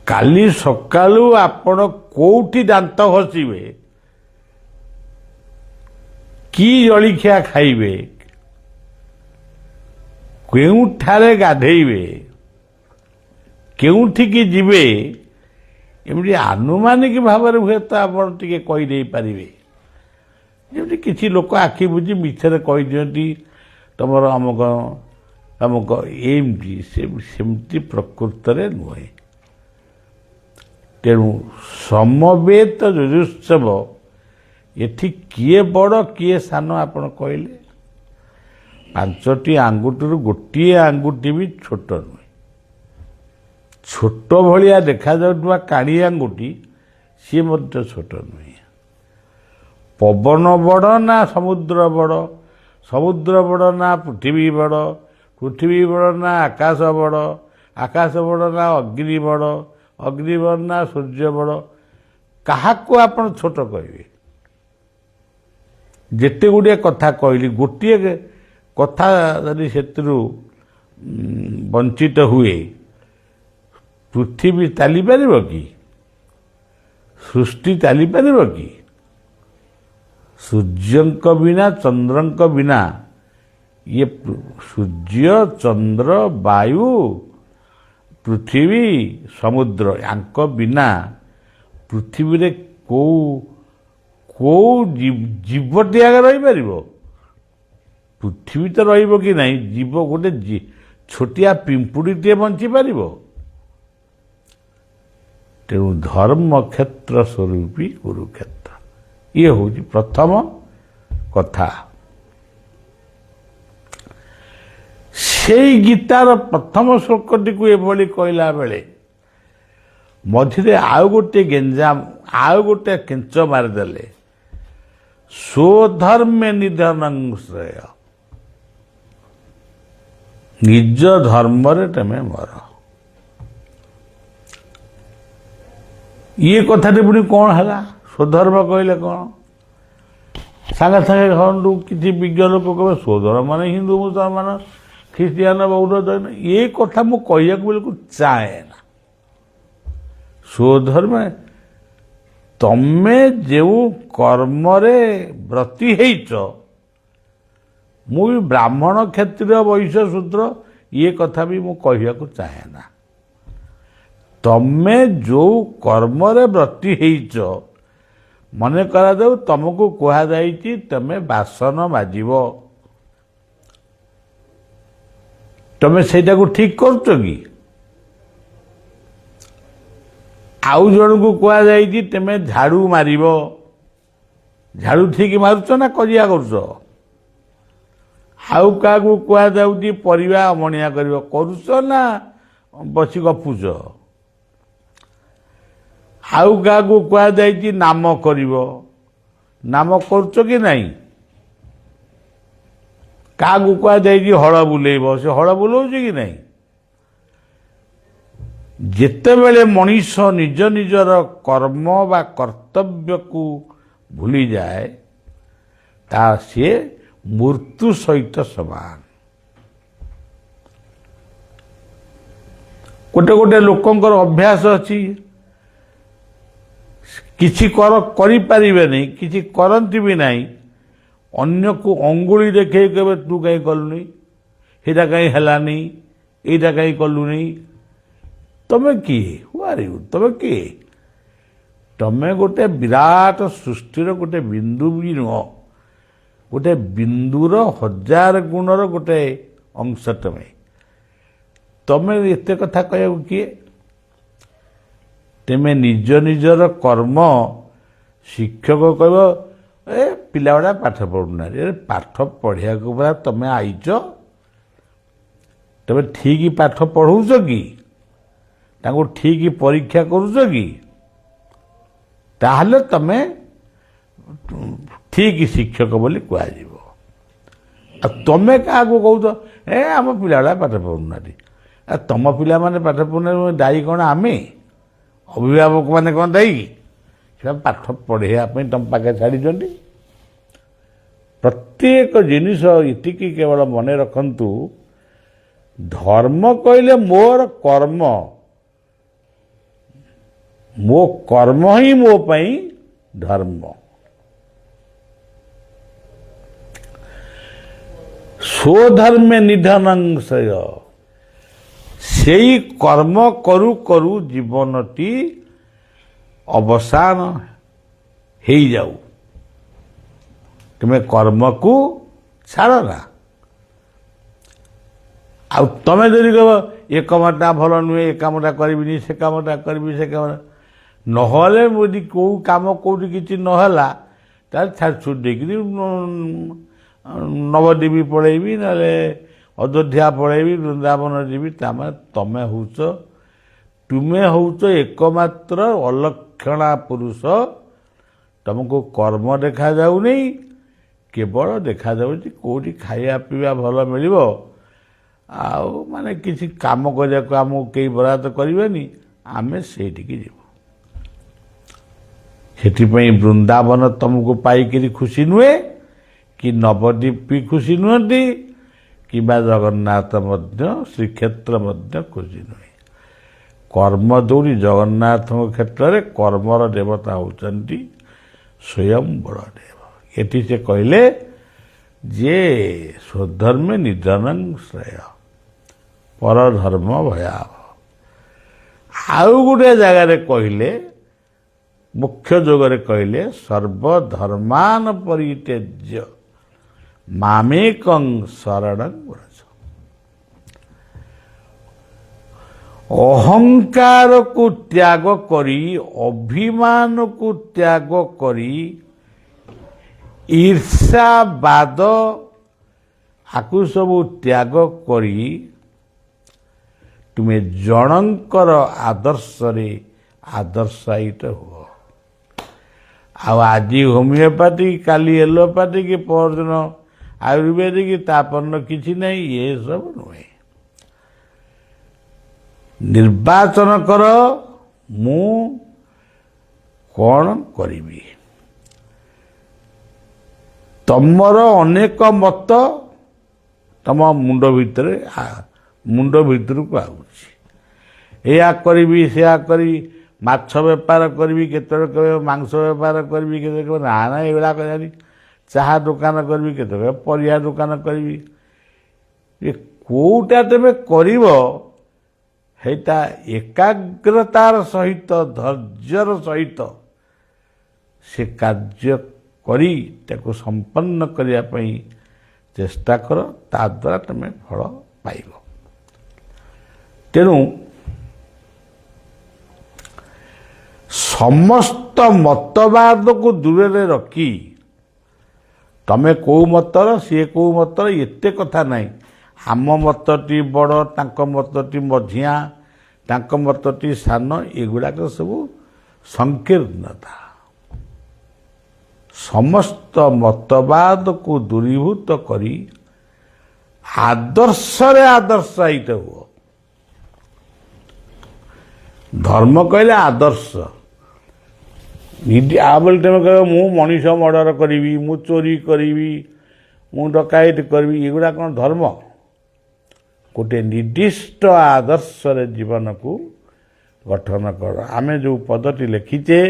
କାଲି ସକାଳୁ ଆପଣ କୋଉଠି ଦାନ୍ତ ଘଷିବେ, କି ଜଳଖିଆ ଖାଇବେ, କେଉଁଠାରେ ଗାଧେଇବେ, କେଉଁଠିକି ଯିବେ, ଏମିତି ଆନୁମାନିକ ଭାବରେ ହୁଏତ ଆପଣ ଟିକେ କହିଦେଇପାରିବେ। ଯେମିତି କିଛି ଲୋକ ଆଖି ବୁଜି ମିଛରେ କହିଦିଅନ୍ତି ତମର ଅମକ ଅମକ, ଏମିତି ସେମିତି ପ୍ରକୃତରେ ନୁହେଁ। ତେଣୁ ସମବେତ ଯଜୁତ୍ସବ, ଏଠି କିଏ ବଡ଼ କିଏ ସାନ ଆପଣ କହିଲେ? 5ଟି ଆଙ୍ଗୁଠିରୁ ଗୋଟିଏ ଆଙ୍ଗୁଠି ବି ଛୋଟ ନୁହେଁ। ଛୋଟ ଭଳିଆ ଦେଖାଯାଉଥିବା କାଣି ଆଙ୍ଗୁଠି ସିଏ ମଧ୍ୟ ଛୋଟ ନୁହେଁ। ପବନ ବଡ଼ ନା ସମୁଦ୍ର ବଡ଼? ସମୁଦ୍ର ବଡ଼ ନା ପୃଥିବୀ ବଡ଼? ପୃଥିବୀ ବଡ଼ ନା ଆକାଶ ବଡ଼? ଆକାଶ ବଡ଼ ନା ଅଗ୍ନି ବଡ଼? ଅଗ୍ନି ବଡ଼ ନା ସୂର୍ଯ୍ୟ ବଡ଼? କାହାକୁ ଆପଣ ଛୋଟ କହିବେ? ଯେତେ ଗୁଡ଼ିଏ କଥା କହିଲି, ଗୋଟିଏ କଥା ଯଦି ସେଥିରୁ ବଞ୍ଚିତ ହୁଏ, ପୃଥିବୀ ଚାଲିପାରିବ କି? ସୃଷ୍ଟି ଚାଲିପାରିବ କି? ସୂର୍ଯ୍ୟଙ୍କ ବିନା ଚନ୍ଦ୍ରଙ୍କ ବିନା, ଇଏ ସୂର୍ଯ୍ୟ ଚନ୍ଦ୍ର ବାୟୁ ପୃଥିବୀ ସମୁଦ୍ର, ୟାଙ୍କ ବିନା ପୃଥିବୀରେ କୋଉ ଜୀବଟି ଆଗ ରହିପାରିବ? ପୃଥିବୀ ତ ରହିବ କି ନାହିଁ? ଜୀବ ଗୋଟେ ଛୋଟିଆ ପିମ୍ପୁଡ଼ିଟିଏ ବଞ୍ଚିପାରିବ? ତେଣୁ ଧର୍ମକ୍ଷେତ୍ର ସ୍ୱରୂପୀ କୁରୁକ୍ଷେତ୍ର, ଇଏ ହେଉଛି ପ୍ରଥମ କଥା। ସେଇ ଗୀତାର ପ୍ରଥମ ଶ୍ଲୋକଟିକୁ ଏଭଳି କହିଲା ବେଳେ ମଝିରେ ଆଉ ଗୋଟେ ଗେଞ୍ଜାମ, ଆଉ ଗୋଟେ କେଞ୍ଚ ମାରିଦେଲେ, ସ୍ୱଧର୍ମେ ନିଧନଂ ଶ୍ରେୟ। ନିଜ ଧର୍ମରେ ତମେ ମର। ଇଏ କଥାଟି ପୁଣି କ'ଣ ହେଲା? ସ୍ୱଧର୍ମ କହିଲେ କ'ଣ? ସାଙ୍ଗେ ସାଙ୍ଗେ ଘରକୁ କିଛି ବିଜ୍ଞ ଲୋକ କହିବେ ସ୍ୱଧର୍ମ ମାନେ ହିନ୍ଦୁ ମୁସଲମାନ ଖ୍ରୀଷ୍ଟିଆନ ବୌଦ୍ଧ ଜୈନ। ଏ କଥା ମୁଁ କହିବାକୁ ବିଲକୁଲ ଚାହେଁ ନା। ସ୍ୱଧର୍ମ ତମେ ଯେଉଁ କର୍ମରେ ବ୍ରତୀ ହେଇଛ, ମୁଁ ବି ବ୍ରାହ୍ମଣ କ୍ଷତ୍ରିୟ ବୈଶ୍ୟ ଶୂଦ୍ର ଇଏ କଥା ବି ମୁଁ କହିବାକୁ ଚାହେଁ ନା। ତମେ ଯେଉଁ କର୍ମରେ ବ୍ରତୀ ହେଇଛ, ମନେ କରାଯାଉ ତମକୁ କୁହାଯାଇଛି ତମେ ବାସନ ମାଜିବ, ତମେ ସେଇଟାକୁ ଠିକ କରୁଛ କି? ଆଉ ଜଣକୁ କୁହାଯାଇଛି ତମେ ଝାଡୁ ମାରିବ, ଝାଡ଼ୁ ଠିକ୍ ମାରୁଛ ନା କଜିଆ କରୁଛ? ଆଉ କାହାକୁ କୁହାଯାଉଛି ପରିବା ଅମଣିଆ କରିବ, କରୁଛ ନା ବସି ଗପୁଛ? ଆଉ କାହାକୁ କୁହାଯାଇଛି ନାମ କରିବ, ନାମ କରୁଛ କି ନାହିଁ? କାହାକୁ କୁହାଯାଇଛି ହଳ ବୁଲେଇବ, ସେ ହଳ ବୁଲଉଛି କି ନାହିଁ? ଯେତେବେଳେ ମଣିଷ ନିଜ ନିଜର କର୍ମ ବା କର୍ତ୍ତବ୍ୟକୁ ଭୁଲିଯାଏ ତା ସିଏ ମୃତ୍ୟୁ ସହିତ ସମାନ। ଗୋଟେ ଗୋଟେ ଲୋକଙ୍କର ଅଭ୍ୟାସ ଅଛି, କିଛି କରିପାରିବେନି, କିଛି କରନ୍ତି ବି ନାହିଁ, ଅନ୍ୟକୁ ଅଙ୍ଗୁଳି ଦେଖେଇ କହିବେ ତୁ କାହିଁ କଲୁନି, ସେଇଟା କାହିଁ ହେଲାନି, ଏଇଟା କାହିଁ କଲୁନି। ତମେ କିଏ? ତମେ କିଏ? ତମେ ଗୋଟେ ବିରାଟ ସୃଷ୍ଟିର ଗୋଟେ ବିନ୍ଦୁ ବି ନୁହଁ, ଗୋଟେ ବିନ୍ଦୁର 1000 ଗୁଣର ଗୋଟେ ଅଂଶ। ତମେ ଏତେ କଥା କହିବାକୁ କିଏ? ତେମେ ନିଜ ନିଜର କର୍ମ, ଶିକ୍ଷକ କହିବ ଏ ପିଲା ଗୁଡ଼ା ପାଠ ପଢ଼ୁନାହାନ୍ତି, ପାଠ ପଢ଼ିବାକୁ ପରା ତମେ ଆଇଛ? ତମେ ଠିକ୍ ପାଠ ପଢ଼ଉଛ କି? ତାଙ୍କୁ ଠିକ୍ ପରୀକ୍ଷା କରୁଛ କି? ତାହେଲେ ତମେ ଠିକ୍ ଶିକ୍ଷକ ବୋଲି କୁହାଯିବ। ଆଉ ତମେ କାହାକୁ କହୁଛ ଆମ ପିଲାଗୁଡ଼ା ପାଠ ପଢ଼ୁନାହାନ୍ତି? ତମ ପିଲାମାନେ ପାଠ ପଢ଼ୁନାହାନ୍ତି ଦାୟୀ କ'ଣ ଆମେ? ଅଭିଭାବକ ମାନେ କ'ଣ ଦାୟୀ? ସେମାନେ ପାଠ ପଢ଼େଇବା ପାଇଁ ତମ ପାଖରେ ଛାଡ଼ିଛନ୍ତି। ପ୍ରତ୍ୟେକ ଜିନିଷ ଏତିକି କେବଳ ମନେ ରଖନ୍ତୁ, ଧର୍ମ କହିଲେ ମୋର କର୍ମ, ମୋ କର୍ମ ହିଁ ମୋ ପାଇଁ ଧର୍ମ। ସ୍ୱଧର୍ମେ ନିଧନଂ ଶ୍ରେୟ। ସେଇ କର୍ମ କରୁ କରୁ ଜୀବନଟି ଅବସାନ ହେଇଯାଉ। ତୁମେ କର୍ମକୁ ଛାଡ଼ ନା। ଆଉ ତମେ ଯଦି କହିବ ଏ କାମଟା ଭଲ ନୁହେଁ, ଏ କାମଟା କରିବିନି, ସେ କାମଟା କରିବି, ସେ କାମଟା ନହେଲେ ଯଦି କେଉଁ କାମ କେଉଁଠି କିଛି ନହେଲା ତାହେଲେ ଛାଡ଼ଛୁଟ ଦେଇକିରି ନବଦ୍ୱୀପ ପଳେଇବି, ନହେଲେ ଅଯୋଧ୍ୟା ପଳେଇବି, ବୃନ୍ଦାବନ ଯିବି। ତୁମେ ହେଉଛ ଏକମାତ୍ର ଅଲକ୍ଷଣା ପୁରୁଷ। ତୁମକୁ କର୍ମ ଦେଖାଯାଉନି, କେବଳ ଦେଖାଯାଉଛି କେଉଁଠି ଖାଇବା ପିଇବା ଭଲ ମିଳିବ, ଆଉ ମାନେ କିଛି କାମ କରିବାକୁ ଆମକୁ କେହି ବରାଦ କରିବେନି, ଆମେ ସେଇଠିକି ଯିବୁ। ସେଥିପାଇଁ ବୃନ୍ଦାବନ ତୁମକୁ ପାଇକିରି ଖୁସି ନୁହେଁ, କି ନବଦ୍ୱୀପ ବି ଖୁସି ନୁହନ୍ତି, କିମ୍ବା ଜଗନ୍ନାଥ ମଧ୍ୟ ଶ୍ରୀକ୍ଷେତ୍ର ମଧ୍ୟ ଖୁସି ନୁହେଁ। କର୍ମ ଦୌଡ଼ି ଜଗନ୍ନାଥଙ୍କ କ୍ଷେତ୍ରରେ କର୍ମର ଦେବତା ହେଉଛନ୍ତି ସ୍ୱୟଂ ବଳଦେବ। ଏଠି ସେ କହିଲେ ଯେ ସ୍ୱଧର୍ମେ ନିଧନଂ ଶ୍ରେୟ, ପରଧର୍ମ ଭୟାବହ। ଆଉ ଗୋଟେ ଜାଗାରେ କହିଲେ, ମୁଖ୍ୟ ଯୋଗରେ କହିଲେ ସର୍ବଧର୍ମାନ ପରିତ୍ୟଜ୍ୟ ମାମେକଂ ଶରଣଂ ବ୍ରଜ। ଅହଙ୍କାରକୁ ତ୍ୟାଗ କରି, ଅଭିମାନକୁ ତ୍ୟାଗ କରି, ଈର୍ଷାବାଦ ଆକୁ ସବୁ ତ୍ୟାଗ କରି ତୁମେ ଜଣଙ୍କର ଆଦର୍ଶରେ ଆଦର୍ଶାୟିତ ହୁଅ। ଆଉ ଆଜି ହୋମିଓପାଥିକ, କାଲି ଏଲୋପାଥିକ, ପରଦିନ ଆୟୁର୍ବେଦିକ, ତାପରଦିନ କିଛି ନାହିଁ, ଏସବୁ ନୁହେଁ। ନିର୍ବାଚନ କର ମୁଁ କ'ଣ କରିବି। ତମର ଅନେକ ମତ ତମ ମୁଣ୍ଡ ଭିତରକୁ ଆସୁଛି। ଏଇଆ କରିବି, ସେୟା କରିବି, ମାଛ ବେପାର କରିବି, କେତେବେଳେ କହିବ ମାଂସ ବେପାର କରିବି, କେତେବେଳେ କହିବ ନା ଏଇଭଳିଆ କରିବି, ଚାହା ଦୋକାନ କରିବି, କେତେବେଳେ ପରିବା ଦୋକାନ କରିବି। ଏ କେଉଁଟା ତେବେ କରିବ, ସେଇଟା ଏକାଗ୍ରତାର ସହିତ, ଧୈର୍ଯ୍ୟର ସହିତ ସେ କାର୍ଯ୍ୟ କରି ତାକୁ ସମ୍ପନ୍ନ କରିବା ପାଇଁ ଚେଷ୍ଟା କର, ତାଦ୍ୱାରା ତୁମେ ଫଳ ପାଇବ। ତେଣୁ ସମସ୍ତ ମତବାଦକୁ ଦୂରରେ ରଖି ତମେ କେଉଁ ମତର ସିଏ କେଉଁ ମତର ଏତେ କଥା ନାହିଁ। ଆମ ମତଟି ବଡ଼, ତାଙ୍କ ମତଟି ମଝିଆ, ତାଙ୍କ ମତଟି ସାନ, ଏଗୁଡ଼ାକ ସବୁ ସଂକୀର୍ଣ୍ଣତା। ସମସ୍ତ ମତବାଦକୁ ଦୂରୀଭୂତ କରି ଆଦର୍ଶରେ ଆଦର୍ଶାୟିତ ହୁଅ। ଧର୍ମ କହିଲେ ଆଦର୍ଶ। ବୋଲି ତମେ କହିବ ମୁଁ ମଣିଷ ମର୍ଡର କରିବି, ମୁଁ ଚୋରି କରିବି, ମୁଁ ଡକାୟତ କରିବି, ଏଗୁଡ଼ା କ'ଣ ଧର୍ମ? ଗୋଟିଏ ନିର୍ଦ୍ଦିଷ୍ଟ ଆଦର୍ଶରେ ଜୀବନକୁ ଗଠନ କର। ଆମେ ଯେଉଁ ପଦଟି ଲେଖିଛେ,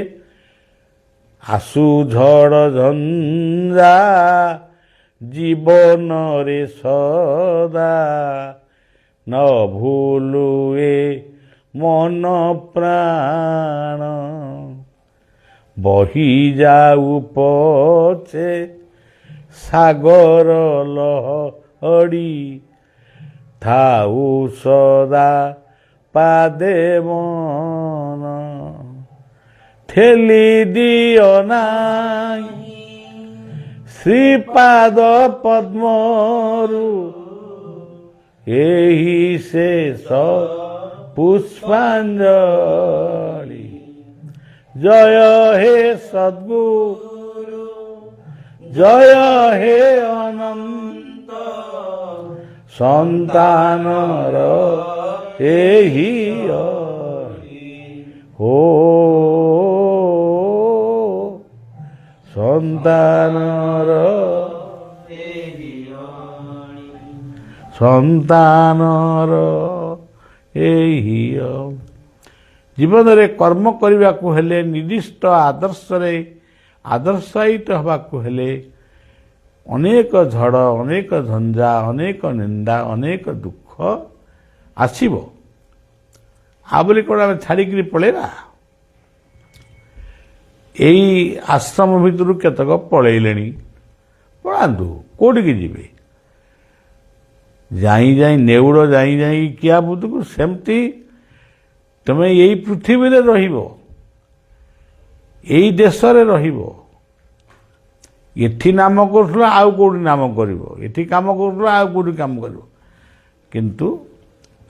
ଆସୁ ଝଡ଼ ଝଞ୍ଜା ଜୀବନରେ ସଦା, ନ ଭୁଲୁ ଏ ମନ ପ୍ରାଣ, ବହି ଯାଉ ପଛେ ସାଗର ଲହଡ଼ି, ଥାଉ ସଦା ପାଦେ ମନ, ଠେଲି ଦିଅ ନାହିଁ ଶ୍ରୀପାଦ ପଦ୍ମରୁ, ଏହି ଶେଷ ପୁଷ୍ପାଞ୍ଜଳି। ଜୟ ହେ ସଦ୍ଗୁରୁ, ଜୟ ହେ ଅନନ୍ତ, ସନ୍ତାନର ଏହି ହୋ ସନ୍ତାନର ଏହି ଜୀବନରେ କର୍ମ କରିବାକୁ ହେଲେ, ନିର୍ଦ୍ଦିଷ୍ଟ ଆଦର୍ଶରେ ଆଦର୍ଶାୟିତ ହେବାକୁ ହେଲେ ଅନେକ ଝଡ଼, ଅନେକ ଝଞ୍ଜା, ଅନେକ ନିନ୍ଦା, ଅନେକ ଦୁଃଖ ଆସିବ। ଆଉ ବୋଲି କ'ଣ ଆମେ ଛାଡ଼ିକିରି ପଳେଇବା? ଏଇ ଆଶ୍ରମ ଭିତରୁ କେତେକ ପଳେଇଲେଣି, ପଳାନ୍ତୁ, କୋଉଠିକି ଯିବେ? ଯାଇ ଯାଇ ନେଉଳ ଯାଇ ଯାଇ କିଆ ବୁଦକୁ, ସେମିତି ତମେ ଏଇ ପୃଥିବୀରେ ରହିବ, ଏଇ ଦେଶରେ ରହିବ। ଏଠି ନାମ କରୁଥିଲ ଆଉ କେଉଁଠି ନାମ କରିବ, ଏଠି କାମ କରୁଥିଲ ଆଉ କେଉଁଠି କାମ କରିବ, କିନ୍ତୁ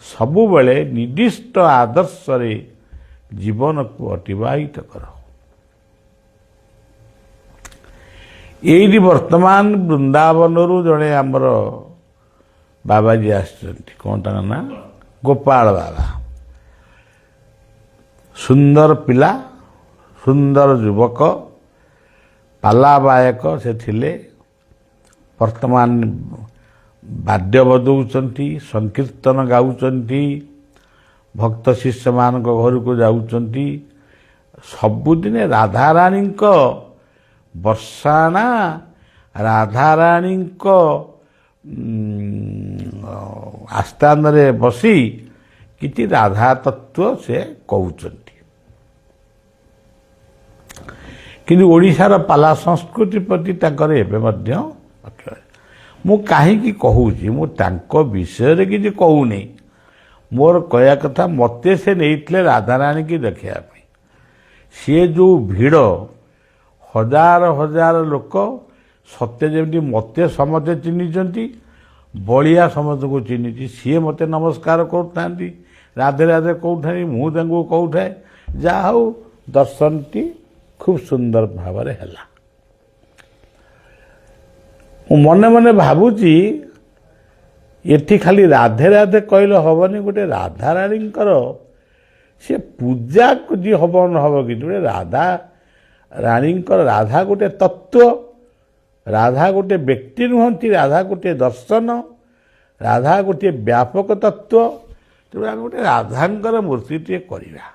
ସବୁବେଳେ ନିର୍ଦ୍ଦିଷ୍ଟ ଆଦର୍ଶରେ ଜୀବନକୁ ଅତିବାହିତ କର। ଏଇଠି ବର୍ତ୍ତମାନ ବୃନ୍ଦାବନରୁ ଜଣେ ଆମର ବାବାଜୀ ଆସିଛନ୍ତି, କ'ଣ ତାଙ୍କ ନାଁ? ଗୋପାଳ ବାବା। ସୁନ୍ଦର ପିଲା, ସୁନ୍ଦର ଯୁବକ, ପାଲା ବାୟକ ସେ ଥିଲେ। ବର୍ତ୍ତମାନ ବାଦ୍ୟ ବଜାଉଛନ୍ତି, ସଂକୀର୍ତ୍ତନ ଗାଉଛନ୍ତି, ଭକ୍ତ ଶିଷ୍ୟମାନଙ୍କ ଘରକୁ ଯାଉଛନ୍ତି। ସବୁଦିନେ ରାଧାରାଣୀଙ୍କ ବର୍ଷାଣା, ରାଧାରାଣୀଙ୍କ ଆସ୍ଥାନରେ ବସି କିଛି ରାଧା ତତ୍ତ୍ୱ ସେ କହୁଛନ୍ତି। କିନ୍ତୁ ଓଡ଼ିଶାର ପାଲା ସଂସ୍କୃତି ପ୍ରତି ତାଙ୍କର ଏବେ ମଧ୍ୟ ଅକ୍ଷୟ। ମୁଁ କାହିଁକି କହୁଛି, ମୁଁ ତାଙ୍କ ବିଷୟରେ କିଛି କହୁନି। ମୋର କହିବା କଥା, ମୋତେ ସେ ନେଇଥିଲେ ରାଧାରାଣୀକି ଦେଖିବା ପାଇଁ। ସିଏ ଯେଉଁ ଭିଡ଼, ହଜାର ହଜାର ଲୋକ, ସତେ ଯେମିତି ମୋତେ ସମସ୍ତେ ଚିହ୍ନିଛନ୍ତି, ବଳିଆ ସମସ୍ତଙ୍କୁ ଚିହ୍ନିଛି। ସିଏ ମୋତେ ନମସ୍କାର କରୁଥାନ୍ତି, ରାଧେ ରାଧେ କହୁଥାନ୍ତି, ମୁଁ ତାଙ୍କୁ କହୁଥାଏ। ଯାହା ହଉ, ଦର୍ଶନଟି ଖୁବ୍ ସୁନ୍ଦର ଭାବରେ ହେଲା। ମୁଁ ମନେ ମନେ ଭାବୁଛି, ଏଠି ଖାଲି ରାଧେ ରାଧେ କହିଲେ ହେବନି, ଗୋଟେ ରାଧାରାଣୀଙ୍କର ସେ ପୂଜା କିଛି ହେବ ନ ହେବ, କିନ୍ତୁ ଗୋଟେ ରାଧା ରାଣୀଙ୍କର, ରାଧା ଗୋଟେ ତତ୍ତ୍ୱ, ରାଧା ଗୋଟେ ବ୍ୟକ୍ତି ନୁହନ୍ତି, ରାଧା ଗୋଟିଏ ଦର୍ଶନ, ରାଧା ଗୋଟିଏ ବ୍ୟାପକ ତତ୍ତ୍ୱ। ତେଣୁ ଆମେ ଗୋଟେ ରାଧାଙ୍କର ମୂର୍ତ୍ତିଟିଏ କରିବା।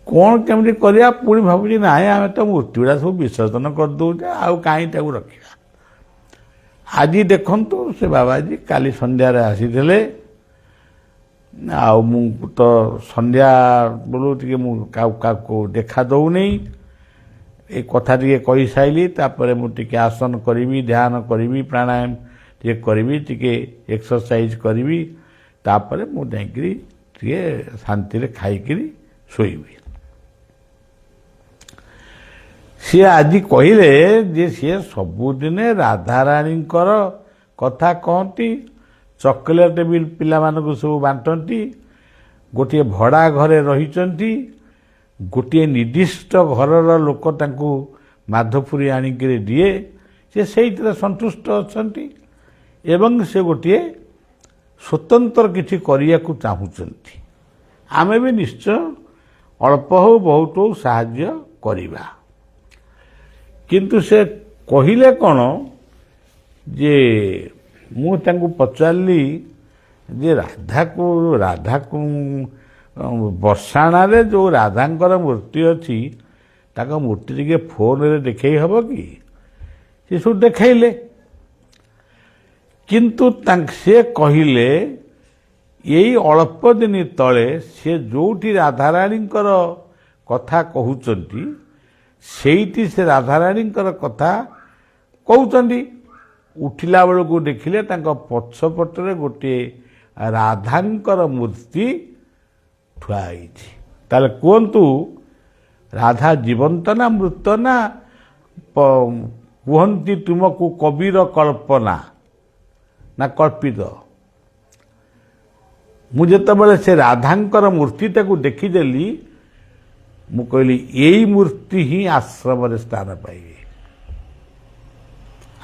କ'ଣ କେମିତି କରିବା? ପୁଣି ଭାବୁଛି ନାଇଁ, ଆମେ ତ ମୂର୍ତ୍ତିଗୁଡ଼ା ସବୁ ବିସର୍ଜନ କରିଦେଉଛେ, ଆଉ କାହିଁ ତାକୁ ରଖିବା। ଆଜି ଦେଖନ୍ତୁ, ସେ ବାବାଜୀ କାଲି ସନ୍ଧ୍ୟାରେ ଆସିଥିଲେ। ଆଉ ମୁଁ ତ ସନ୍ଧ୍ୟା ବେଳୁ ଟିକେ ମୁଁ କାହାକୁ ଦେଖା ଦେଉନି। ଏ କଥା ଟିକେ କହିସାରିଲି, ତାପରେ ମୁଁ ଟିକେ ଆସନ କରିବି, ଧ୍ୟାନ କରିବି, ପ୍ରାଣାୟାମ ଟିକେ କରିବି, ଟିକେ ଏକ୍ସରସାଇଜ କରିବି, ତାପରେ ମୁଁ ଯାଇକରି ଟିକେ ଶାନ୍ତିରେ ଖାଇକିରି ଶୋଇବି। ସିଏ ଆଜି କହିଲେ ଯେ ସିଏ ସବୁଦିନେ ରାଧାରାଣୀଙ୍କର କଥା କହନ୍ତି, ଚକୋଲେଟ ବି ପିଲାମାନଙ୍କୁ ସବୁ ବାଣ୍ଟନ୍ତି, ଗୋଟିଏ ଭଡ଼ା ଘରେ ରହିଛନ୍ତି, ଗୋଟିଏ ନିର୍ଦ୍ଦିଷ୍ଟ ଘରର ଲୋକ ତାଙ୍କୁ ମାଧପୁରୀ ଆଣିକିରି ଦିଏ, ସେ ସେଇଥିରେ ସନ୍ତୁଷ୍ଟ ଅଛନ୍ତି ଏବଂ ସେ ଗୋଟିଏ ସ୍ୱତନ୍ତ୍ର କିଛି କରିବାକୁ ଚାହୁଁଛନ୍ତି। ଆମେ ବି ନିଶ୍ଚୟ ଅଳ୍ପ ହେଉ ବହୁତ ହେଉ ସାହାଯ୍ୟ କରିବା। କିନ୍ତୁ ସେ କହିଲେ କ'ଣ ଯେ ମୁଁ ତାଙ୍କୁ ପଚାରିଲି ଯେ ରାଧାକୁ ବର୍ଷାଣାରେ ଯେଉଁ ରାଧାଙ୍କର ମୂର୍ତ୍ତି ଅଛି ତାଙ୍କ ମୂର୍ତ୍ତି ଟିକେ ଫୋନରେ ଦେଖେଇ ହେବ କି? ସେ ସବୁ ଦେଖାଇଲେ, କିନ୍ତୁ ସେ କହିଲେ ଏଇ ଅଳ୍ପ ଦିନ ତଳେ ସେ ଯେଉଁଠି ରାଧାରାଣୀଙ୍କର କଥା କହୁଛନ୍ତି ସେଇଠି ସେ ରାଧାରାଣୀଙ୍କର କଥା କହୁଛନ୍ତି। ଉଠିଲା ବେଳକୁ ଦେଖିଲେ ତାଙ୍କ ପଛପଟରେ ଗୋଟିଏ ରାଧାଙ୍କର ମୂର୍ତ୍ତି ଥୁଆ ହେଇଛି। ତାହେଲେ କୁହନ୍ତୁ ରାଧା ଜୀବନ୍ତ ନା ମୃତ ନା କୁହନ୍ତି ତୁମକୁ କବିର କଳ୍ପନା ନା କଳ୍ପିତ? ମୁଁ ଯେତେବେଳେ ସେ ରାଧାଙ୍କର ମୂର୍ତ୍ତିଟାକୁ ଦେଖିଦେଲି ମୁଁ କହିଲି ଏଇ ମୂର୍ତ୍ତି ହିଁ ଆଶ୍ରମରେ ସ୍ଥାନ ପାଇବେ।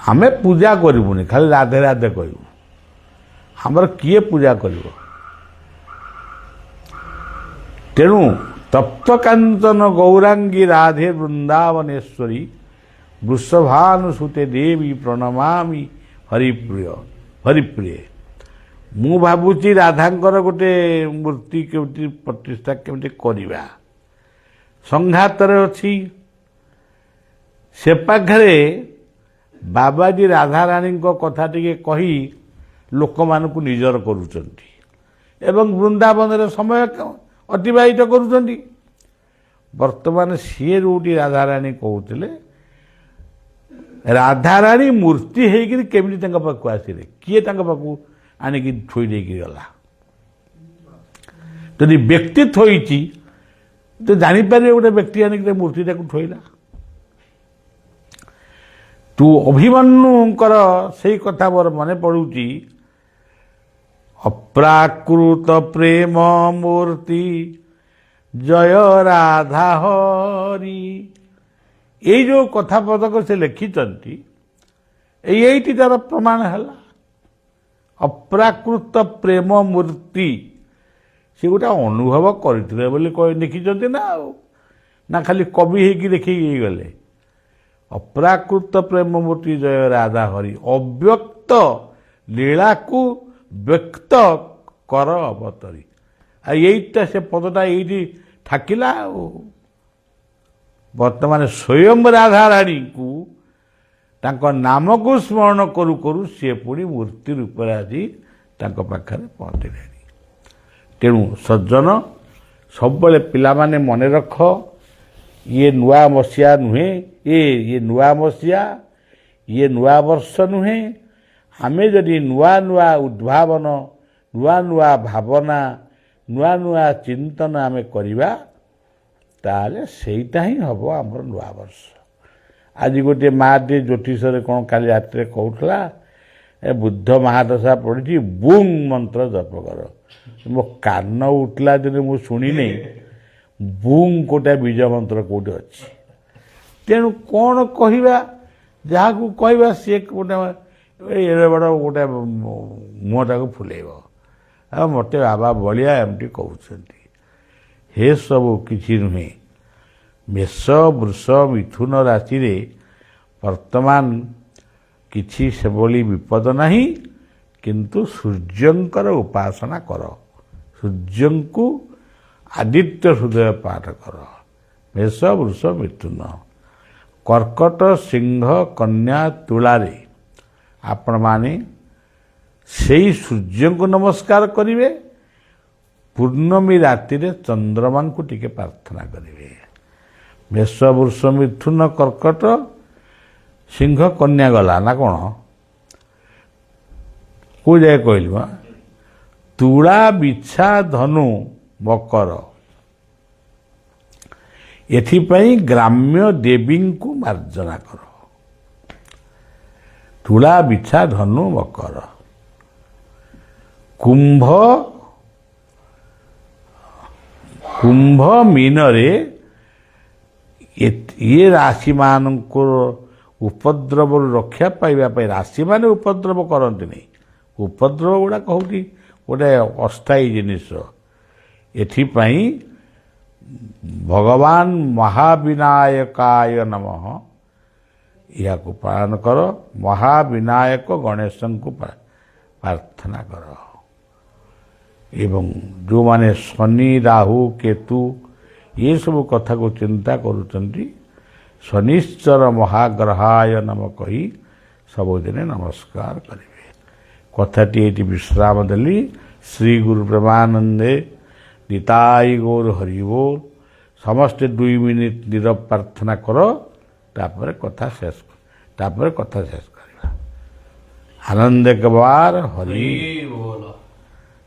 ଆମେ ପୂଜା କରିବୁନି, ଖାଲି ରାଧେ ରାଧେ କହିବୁ। ଆମର କିଏ ପୂଜା କରିବ? ତେଣୁ ତପ୍ତକାଞ୍ଚନ ଗୌରାଙ୍ଗୀ ରାଧେ ବୃନ୍ଦାବନେଶ୍ୱରୀ ବୃଷଭାନୁସୁତେ ଦେବୀ ପ୍ରଣମାମି ହରିପ୍ରିୟ। ମୁଁ ଭାବୁଛି ରାଧାଙ୍କର ଗୋଟେ ମୂର୍ତ୍ତି କେମିତି ପ୍ରତିଷ୍ଠା କେମିତି କରିବା। ସଂଘାତରେ ଅଛି ସେ ପାଖରେ ବାବାଜୀ ରାଧାରାଣୀଙ୍କ କଥା ଟିକେ କହି ଲୋକମାନଙ୍କୁ ନିଜର କରୁଛନ୍ତି ଏବଂ ବୃନ୍ଦାବନରେ ସମୟ ଅତିବାହିତ କରୁଛନ୍ତି। ବର୍ତ୍ତମାନ ସିଏ ଯେଉଁଠି ରାଧାରାଣୀ କହୁଥିଲେ ରାଧାରାଣୀ ମୂର୍ତ୍ତି ହେଇକରି କେମିତି ତାଙ୍କ ପାଖକୁ ଆସିଲେ? କିଏ ତାଙ୍କ ପାଖକୁ ଆଣିକି ଥୋଇ ଦେଇକି ଗଲା? ଯଦି ବ୍ୟକ୍ତି ଥୋଇଛି ତ ଜାଣିପାରିବେ ଗୋଟେ ବ୍ୟକ୍ତି ଆଣିକି ମୂର୍ତ୍ତିଟାକୁ ଥୋଇଲା। ତୁ ଅଭିମନ୍ୟୁଙ୍କର ସେଇ କଥା ମୋର ମନେ ପଡ଼ୁଛି, ଅପ୍ରାକୃତ ପ୍ରେମ ମୂର୍ତ୍ତି ଜୟ ରାଧା ହରି। ଏଇ ଯେଉଁ କଥା ପଦକ ସେ ଲେଖିଛନ୍ତି ଏଇଠି ତାର ପ୍ରମାଣ ହେଲା। ଅପ୍ରାକୃତ ପ୍ରେମ ମୂର୍ତ୍ତି ସେ ଗୋଟେ ଅନୁଭବ କରିଥିଲେ ବୋଲି ଲେଖିଛନ୍ତି ନା ଆଉ ନା ଖାଲି କବି ହେଇକି ଲେଖିକି ଗଲେ? ଅପ୍ରାକୃତ ପ୍ରେମ ମୂର୍ତ୍ତି ଜୟ ରାଧା ହରି, ଅବ୍ୟକ୍ତ ଲୀଳାକୁ ବ୍ୟକ୍ତ କର ଅବତରୀ। ଆଉ ଏଇଟା ସେ ପଦଟା ଏଇଠି ଠାକିଲା। ଆଉ ବର୍ତ୍ତମାନ ସ୍ୱୟଂ ରାଧାରାଣୀଙ୍କୁ ତାଙ୍କ ନାମକୁ ସ୍ମରଣ କରୁ କରୁ ସିଏ ପୁଣି ମୂର୍ତ୍ତି ରୂପରେ ଆଜି ତାଙ୍କ ପାଖରେ ପହଞ୍ଚିଲେଣି। ତେଣୁ ସଜ୍ଜନ ସବୁବେଳେ ପିଲାମାନେ ମନେ ରଖ, ଇଏ ନୂଆ ମସିହା ନୁହେଁ, ଇଏ ନୂଆ ମସିହା, ଇଏ ନୂଆ ବର୍ଷ ନୁହେଁ। ଆମେ ଯଦି ନୂଆ ନୂଆ ଉଦ୍ଭାବନ, ନୂଆ ନୂଆ ଭାବନା, ନୂଆ ନୂଆ ଚିନ୍ତନ ଆମେ କରିବା ତାହେଲେ ସେଇଟା ହିଁ ହେବ ଆମର ନୂଆ ବର୍ଷ। ଆଜି ଗୋଟିଏ ମାଆଟିଏ ଜ୍ୟୋତିଷରେ କ'ଣ କାଲି ରାତିରେ କହୁଥିଲା, ବୁଦ୍ଧ ମହାଦଶା ପଡ଼ିଛି ବୁଂ ମନ୍ତ୍ର ଜପ କର। ମୋ କାନ ଉଠିଲା ଦିନ ମୁଁ ଶୁଣିନି ବୁଂ ଗୋଟାଏ ବୀଜ ମନ୍ତ୍ର କେଉଁଠି ଅଛି। ତେଣୁ କ'ଣ କହିବା, ଯାହାକୁ କହିବା ସିଏ ଗୋଟେ ଏଡ଼େ ବଡ଼ ଗୋଟେ ମୁହଁଟାକୁ ଫୁଲେଇବ। ଆଉ ମୋତେ ବାବା ବଳିଆ ଏମିତି କହୁଛନ୍ତି। ହେ ସବୁ କିଛି ନୁହେଁ। ମେଷ ବୃଷ ମିଥୁନ ରାଶିରେ ବର୍ତ୍ତମାନ କିଛି ସେଭଳି ବିପଦ ନାହିଁ, କିନ୍ତୁ ସୂର୍ଯ୍ୟଙ୍କର ଉପାସନା କର। ସୂର୍ଯ୍ୟଙ୍କୁ ଆଦିତ୍ୟ ହୃଦୟ ପାଠ କର। ମେଷ ବୃଷ ମିଥୁନ। କର୍କଟ ସିଂହ କନ୍ୟା ତୁଳାରେ ଆପଣମାନେ ସେଇ ସୂର୍ଯ୍ୟଙ୍କୁ ନମସ୍କାର କରିବେ। ପୂର୍ଣ୍ଣମୀ ରାତିରେ ଚନ୍ଦ୍ରମାଙ୍କୁ ଟିକେ ପ୍ରାର୍ଥନା କରିବେ। ମେଷ ବୃଷ ମିଥୁନ କର୍କଟ ସିଂହ କନ୍ୟା ଗଲା ନା କ'ଣ? କେଉଁ ଯାଏ କହିଲି ବା? ତୁଳା ବିଛା ଧନୁ ମକର, ଏଥିପାଇଁ ଗ୍ରାମ୍ୟ ଦେବୀଙ୍କୁ ମାର୍ଜନା କର। ତୁଳା ବିଛା ଧନୁ ମକର କୁମ୍ଭ ମୀନରେ ଇଏ ରାଶିମାନଙ୍କର ଉପଦ୍ରବରୁ ରକ୍ଷା ପାଇବା ପାଇଁ ରାଶିମାନେ ଉପଦ୍ରବ କରନ୍ତିନି। ଉପଦ୍ରବ ଗୁଡ଼ାକ ହେଉଛି ଗୋଟେ ଅସ୍ଥାୟୀ ଜିନିଷ। ଏଥିପାଇଁ ଭଗବାନ ମହାବିନାୟକାୟ ନମଃ ଏହାକୁ ପାଳନ କର। ମହାବିନାୟକ ଗଣେଶଙ୍କୁ ପ୍ରାର୍ଥନା କର। ଏବଂ ଯେଉଁମାନେ ଶନି ରାହୁ କେତୁ ଏସବୁ କଥାକୁ ଚିନ୍ତା କରୁଛନ୍ତି ଶନିଶ୍ଚର ମହାଗ୍ରହାୟ ନମ କହି ସବୁଦିନେ ନମସ୍କାର କରିବେ। କଥାଟି ଏଇଠି ବିଶ୍ରାମ ଦେଲି। ଶ୍ରୀ ଗୁରୁ ପ୍ରେମାନନ୍ଦେ ନିତାଇ ଗୌର ହରିବୋଲ। ସମସ୍ତେ 2 ମିନିଟ୍ ନୀରବ ପ୍ରାର୍ଥନା କର, ତାପରେ କଥା ଶେଷ କରିବା। ଆନନ୍ଦ କବାର ହରି हरि बोल।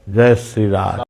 जय श्री राम।